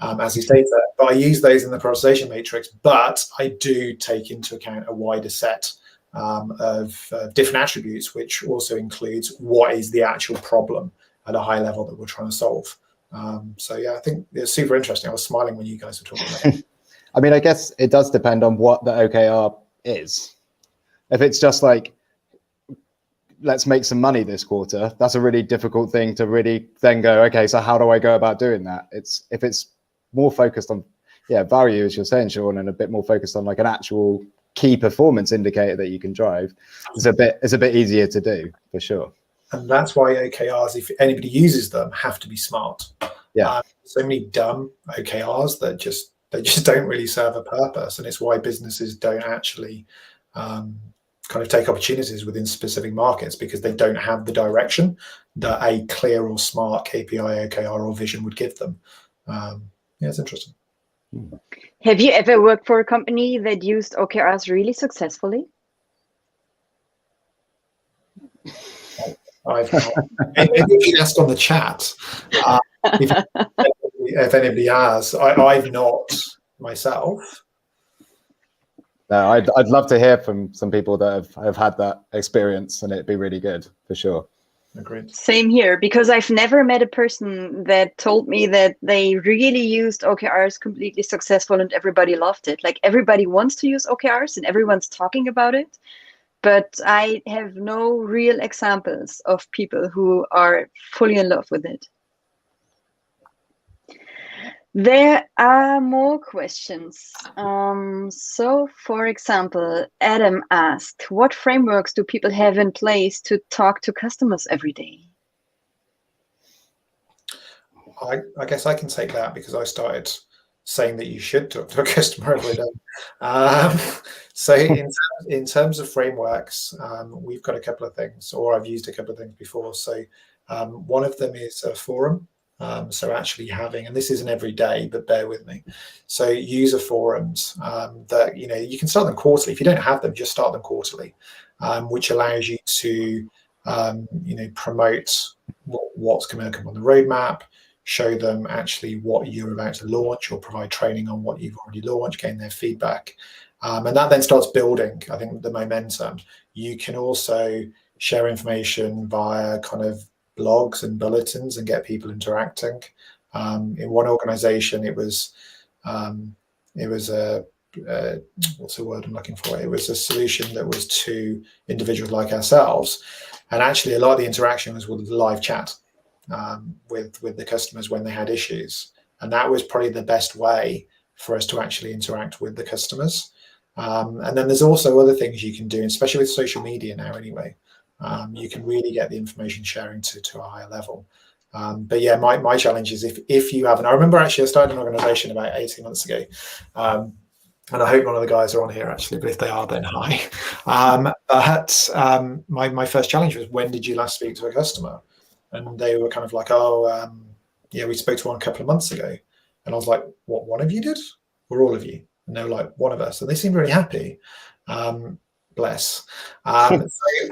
as you stated. But I use those in the prioritization matrix. But I do take into account a wider set of different attributes, which also includes what is the actual problem at a high level that we're trying to solve. So yeah, I think it's super interesting. I was smiling when you guys were talking about it. I mean, I guess it does depend on what the OKR is. If it's just like, let's make some money this quarter, that's a really difficult thing to really then go, okay, so how do I go about doing that? If it's more focused on value, as you're saying, Sean, and a bit more focused on like an actual key performance indicator that you can drive, it's a bit easier to do, for sure. And that's why OKRs, if anybody uses them, have to be smart. Yeah. So many dumb OKRs that just don't really serve a purpose, and it's why businesses don't actually kind of take opportunities within specific markets, because they don't have the direction that a clear or smart KPI, OKR, or vision would give them. Yeah, it's interesting. Have you ever worked for a company that used OKRs really successfully? I've not. Maybe you can ask on the chat if anybody has. I've not myself. No, I'd love to hear from some people that have had that experience, and it'd be really good for sure. Agreed. Same here, because I've never met a person that told me that they really used OKRs completely successful and everybody loved it. Like, everybody wants to use OKRs and everyone's talking about it, but I have no real examples of people who are fully in love with it. There are more questions. So, for example, Adam asked, what frameworks do people have in place to talk to customers every day? I guess I can take that, because I started saying that you should talk to a customer every day. So in terms of frameworks, we've got a couple of things, or I've used a couple of things before. So one of them is a forum. So actually having, and this isn't every day, but bear with me. So user forums that, you can start them quarterly. If you don't have them, just start them quarterly, which allows you to, promote what's going to come on the roadmap, show them actually what you're about to launch, or provide training on what you've already launched, gain their feedback. And that then starts building, I think, the momentum. You can also share information via kind of blogs and bulletins and get people interacting. In one organization, it was a what's the word I'm looking for? It was a solution that was to individuals like ourselves, and actually a lot of the interaction was with live chat with the customers when they had issues, and that was probably the best way for us to actually interact with the customers. And then there's also other things you can do, especially with social media now anyway. You can really get the information sharing to a higher level. But yeah, my challenge is if you haven't, I remember actually I started an organization about 18 months ago, and I hope none of the guys are on here actually, but if they are, then hi. But my first challenge was, when did you last speak to a customer? And they were kind of like, yeah, we spoke to one a couple of months ago. And I was like, what, one of you did? Or all of you? And they were like, one of us. And they seemed really happy. Bless. So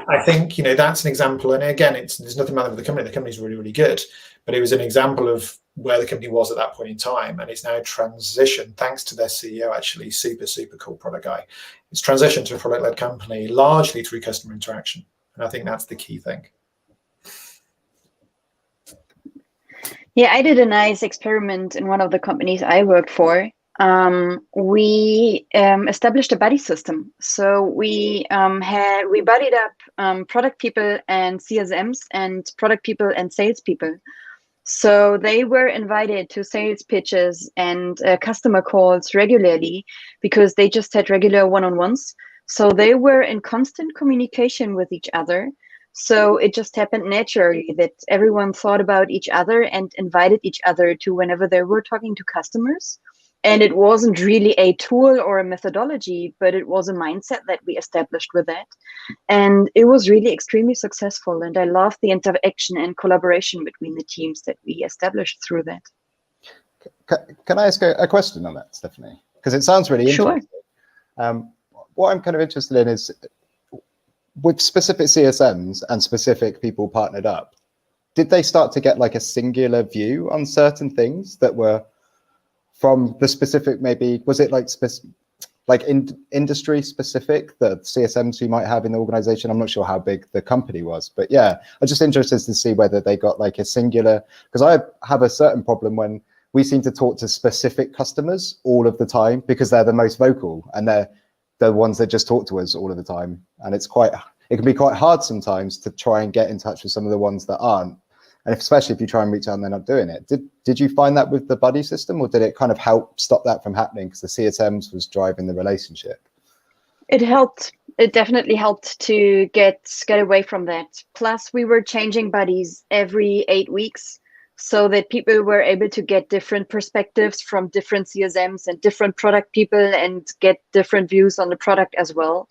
I think, that's an example. And again, there's nothing wrong with the company. The company's really, really good. But it was an example of where the company was at that point in time. And it's now transitioned, thanks to their CEO, actually, super, super cool product guy. It's transitioned to a product-led company, largely through customer interaction. And I think that's the key thing. Yeah, I did a nice experiment in one of the companies I worked for. We established a buddy system. So we buddied up product people and CSMs and product people and sales people. So they were invited to sales pitches and customer calls regularly, because they just had regular one-on-ones. So they were in constant communication with each other. So it just happened naturally that everyone thought about each other and invited each other to whenever they were talking to customers. And it wasn't really a tool or a methodology, but it was a mindset that we established with that. And it was really extremely successful. And I love the interaction and collaboration between the teams that we established through that. Can I ask a question on that, Stephanie? Because it sounds really interesting. Sure. What I'm kind of interested in is, with specific CSMs and specific people partnered up, did they start to get like a singular view on certain things that were from the specific, maybe, was it like industry specific, the CSMs you might have in the organization? I'm not sure how big the company was, but yeah, I'm just interested to see whether they got like a singular, because I have a certain problem when we seem to talk to specific customers all of the time, because they're the most vocal and they're the ones that just talk to us all of the time. And it can be quite hard sometimes to try and get in touch with some of the ones that aren't. And especially if you try and reach out and they're not doing it. Did you find that with the buddy system, or did it kind of help stop that from happening because the CSMs was driving the relationship? It helped. It definitely helped to get away from that. Plus, we were changing buddies every 8 weeks. so that people were able to get different perspectives from different CSMs and different product people and get different views on the product as well.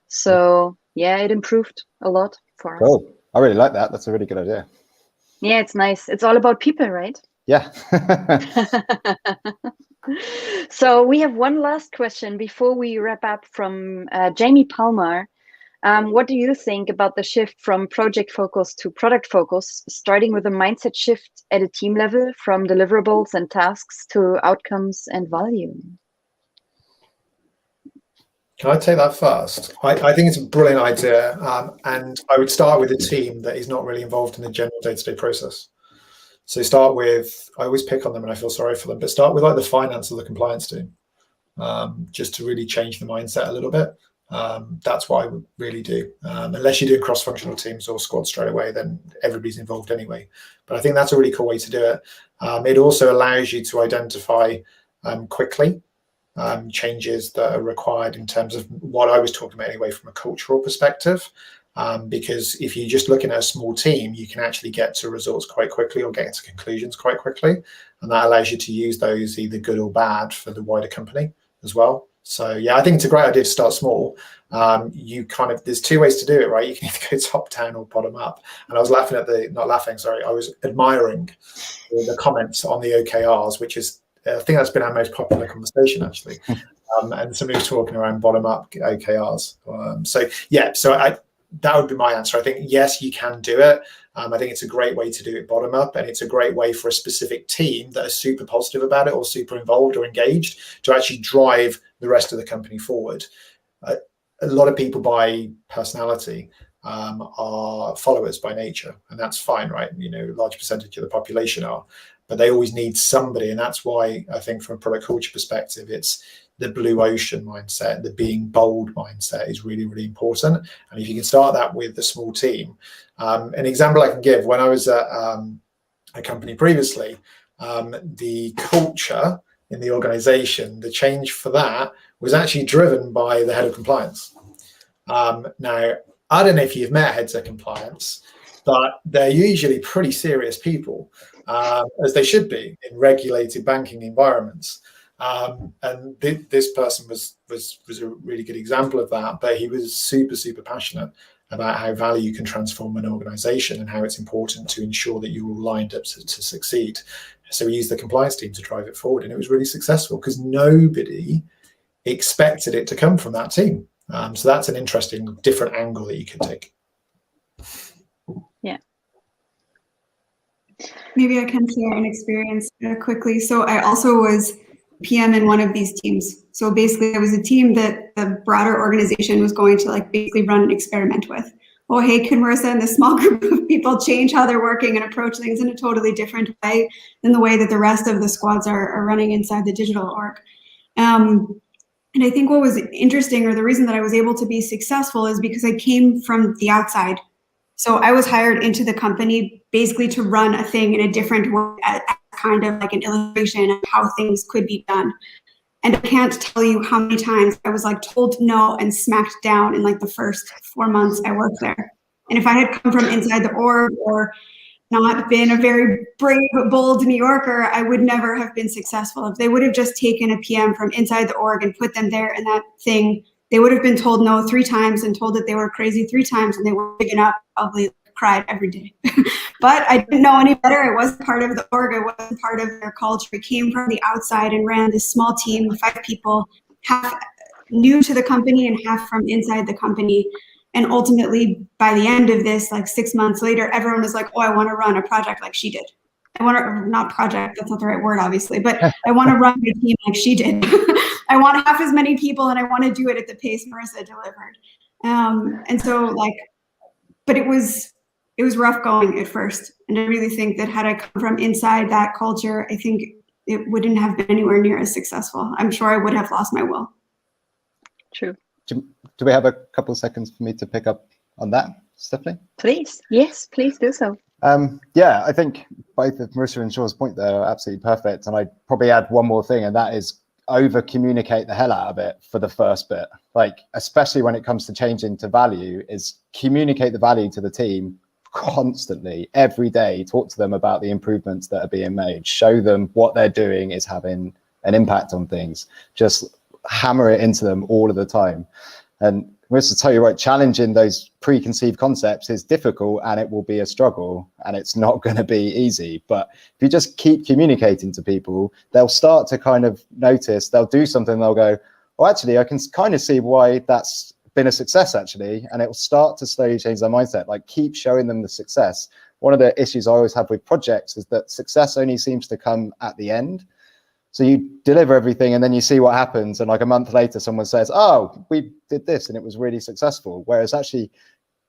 So yeah, it improved a lot for us. Cool. I really like that. That's a really good idea. Yeah, it's nice. It's all about people, right? Yeah. So we have one last question before we wrap up from Jamie Palmer. What do you think about the shift from project focus to product focus, starting with a mindset shift at a team level from deliverables and tasks to outcomes and value? Can I take that first? I think it's a brilliant idea. And I would start with a team that is not really involved in the general day-to-day process. So start with, I always pick on them and I feel sorry for them, but start with like the finance or the compliance team, just to really change the mindset a little bit. That's what I would really do. Unless you're doing cross-functional teams or squads straight away, then everybody's involved anyway. But I think that's a really cool way to do it. It also allows you to identify quickly changes that are required in terms of what I was talking about anyway from a cultural perspective. Because if you're just looking at a small team, you can actually get to results quite quickly or get to conclusions quite quickly. And that allows you to use those either good or bad for the wider company as well. So yeah, I think it's a great idea to start small. There's two ways to do it, right? You can either go top down or bottom up. And I was laughing at I was admiring the comments on the OKRs, which is, I think that's been our most popular conversation actually. And somebody was talking around bottom up OKRs. That would be my answer. I think, yes, you can do it. I think it's a great way to do it bottom up, and it's a great way for a specific team that are super positive about it or super involved or engaged to actually drive the rest of the company forward. A lot of people by personality are followers by nature, and that's fine, right? You know, a large percentage of the population are, but they always need somebody. And that's why I think from a product culture perspective, it's the blue ocean mindset, the being bold mindset is really, really important. And if you can start that with the small team, an example I can give, when I was at a company previously, the culture in the organization, the change for that was actually driven by the head of compliance. Now, I don't know if you've met heads of compliance, but they're usually pretty serious people, as they should be in regulated banking environments. And this person was a really good example of that, but he was super, super passionate about how value can transform an organization and how it's important to ensure that you're all lined up to succeed. So we used the compliance team to drive it forward, and it was really successful because nobody expected it to come from that team. So that's an interesting, different angle that you can take. Yeah. Maybe I can share an experience quickly. So I also was PM in one of these teams. So basically it was a team that the broader organization was going to like basically run an experiment with. Oh, hey, can Marissa and this small group of people change how they're working and approach things in a totally different way than the way that the rest of the squads are running inside the digital org. And I think what was interesting, or the reason that I was able to be successful, is because I came from the outside. So I was hired into the company basically to run a thing in a different way, as kind of like an illustration of how things could be done. And I can't tell you how many times I was like told no and smacked down in like the first 4 months I worked there. And if I had come from inside the org or not been a very brave, bold New Yorker, I would never have been successful. If they would have just taken a PM from inside the org and put them there in that thing, they would have been told no 3 times and told that they were crazy 3 times, and they would have given up, probably cried every day. But I didn't know any better. I wasn't part of the org. I wasn't part of their culture. I came from the outside and ran this small team of 5 people, half new to the company and half from inside the company. And ultimately, by the end of this, like 6 months later, everyone was like, oh, I want to run a project like she did. I want to, not project, that's not the right word, obviously, but I want to run a team like she did. I want half as many people, and I want to do it at the pace Marissa delivered. And so like, but it was rough going at first. And I really think that had I come from inside that culture, I think it wouldn't have been anywhere near as successful. I'm sure I would have lost my will. True. Do we have a couple of seconds for me to pick up on that, Stephanie? Please. Yes, please do so. Yeah, I think both of Marissa and Sean's point there are absolutely perfect. And I'd probably add one more thing, and that is over communicate the hell out of it for the first bit. Like, especially when it comes to changing to value, is communicate the value to the team constantly, every day, talk to them about the improvements that are being made, show them what they're doing is having an impact on things, just hammer it into them all of the time. And Marissa, tell you right, challenging those preconceived concepts is difficult, and it will be a struggle, and it's not going to be easy. But if you just keep communicating to people, they'll start to kind of notice, they'll do something, they'll go, well, actually, I can kind of see why that's been a success, actually. And it will start to slowly change their mindset. Like, keep showing them the success. One of the issues I always have with projects is that success only seems to come at the end. So you deliver everything and then you see what happens, and like a month later someone says, oh, we did this and it was really successful. Whereas actually,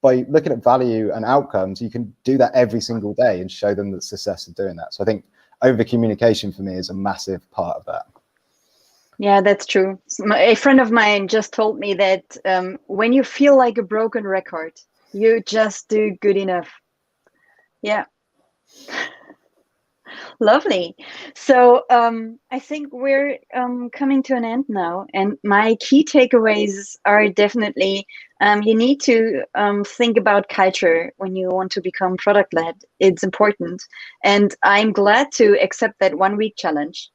by looking at value and outcomes, you can do that every single day and show them the success of doing that. So I think over communication for me is a massive part of that. Yeah, that's true. A friend of mine just told me that when you feel like a broken record, you just do good enough. Yeah. Lovely. So I think we're coming to an end now. And my key takeaways are definitely you need to think about culture when you want to become product-led. It's important. And I'm glad to accept that 1-week challenge.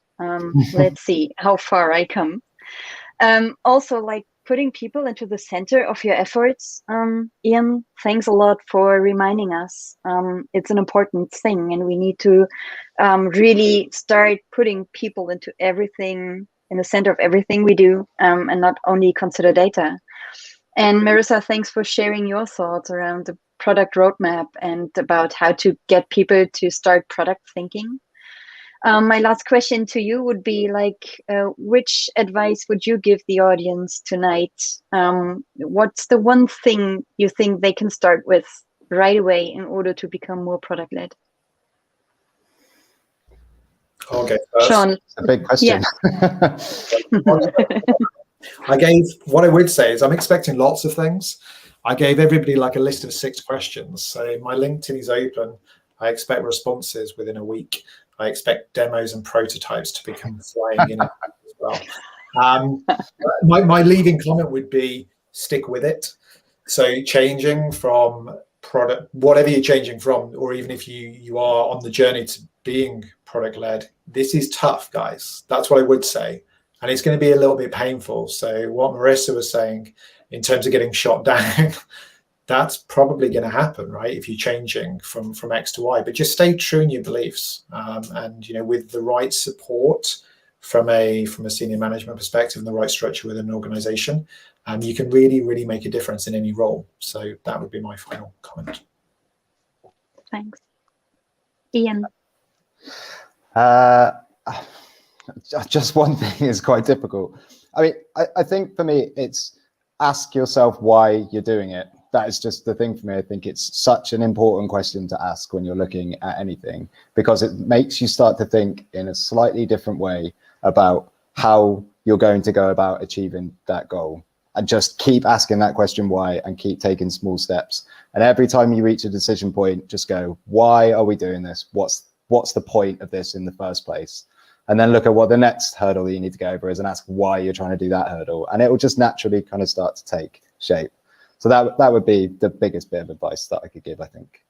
Let's see how far I come. Also, like, putting people into the center of your efforts. Ian, thanks a lot for reminding us. It's an important thing, and we need to really start putting people into everything, in the center of everything we do, and not only consider data. And Marissa, thanks for sharing your thoughts around the product roadmap and about how to get people to start product thinking. My last question to you would be, like, which advice would you give the audience tonight? What's the one thing you think they can start with right away in order to become more product-led? Okay, first. Sean. It's a big question. Yeah. What I would say is I'm expecting lots of things. I gave everybody like a list of 6 questions. So my LinkedIn is open. I expect responses within a week. I expect demos and prototypes to become flying in as well. My leading comment would be stick with it. So changing from product, whatever you're changing from, or even if you are on the journey to being product-led, this is tough, guys. That's what I would say. And it's going to be a little bit painful. So what Marissa was saying in terms of getting shot down, that's probably going to happen, right? If you're changing from X to Y, but just stay true in your beliefs, and with the right support from a senior management perspective and the right structure within an organization, you can really make a difference in any role. So that would be my final comment. Thanks, Ian. Just one thing is quite difficult. I mean, I think for me, it's ask yourself why you're doing it. That is just the thing for me. I think it's such an important question to ask when you're looking at anything, because it makes you start to think in a slightly different way about how you're going to go about achieving that goal. And just keep asking that question why, and keep taking small steps. And every time you reach a decision point, just go, why are we doing this? What's the point of this in the first place? And then look at what the next hurdle that you need to go over is and ask why you're trying to do that hurdle. And it will just naturally kind of start to take shape. So that would be the biggest bit of advice that I could give, I think.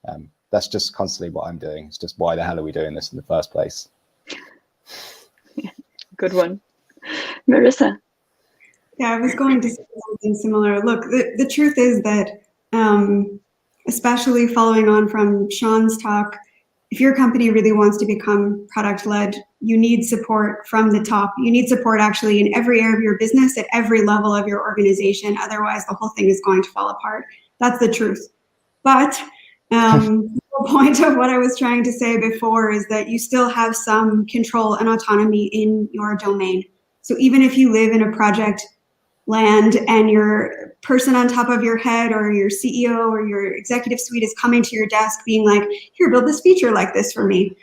That's just constantly what I'm doing. It's just, why the hell are we doing this in the first place? Good one. Marissa. Yeah, I was going to say something similar. Look, the truth is that, especially following on from Sean's talk, if your company really wants to become product-led, you need support from the top. You need support actually in every area of your business, at every level of your organization. Otherwise, the whole thing is going to fall apart. That's the truth. But the point of what I was trying to say before is that you still have some control and autonomy in your domain. So even if you live in a project land and your person on top of your head or your CEO or your executive suite is coming to your desk being like, here, build this feature like this for me.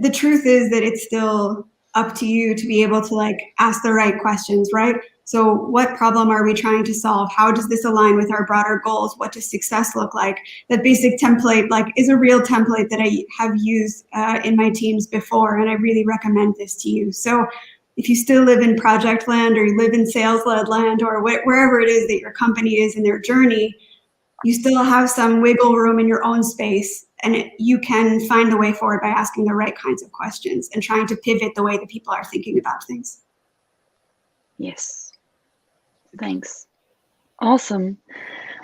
The truth is that it's still up to you to be able to like ask the right questions, right? So what problem are we trying to solve? How does this align with our broader goals? What does success look like? That basic template like is a real template that I have used in my teams before, and I really recommend this to you. So if you still live in project land or you live in sales-led land or wherever it is that your company is in their journey, you still have some wiggle room in your own space, and you can find the way forward by asking the right kinds of questions and trying to pivot the way that people are thinking about things. Yes. Thanks. Awesome.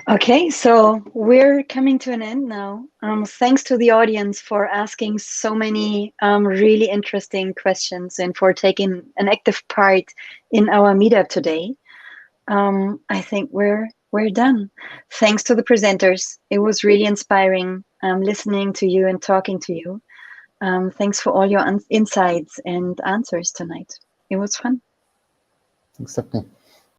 Okay, so we're coming to an end now. Thanks to the audience for asking so many really interesting questions and for taking an active part in our meetup today. I think we're done. Thanks to the presenters. It was really inspiring listening to you and talking to you. Thanks for all your insights and answers tonight. It was fun. Thanks, Stephanie.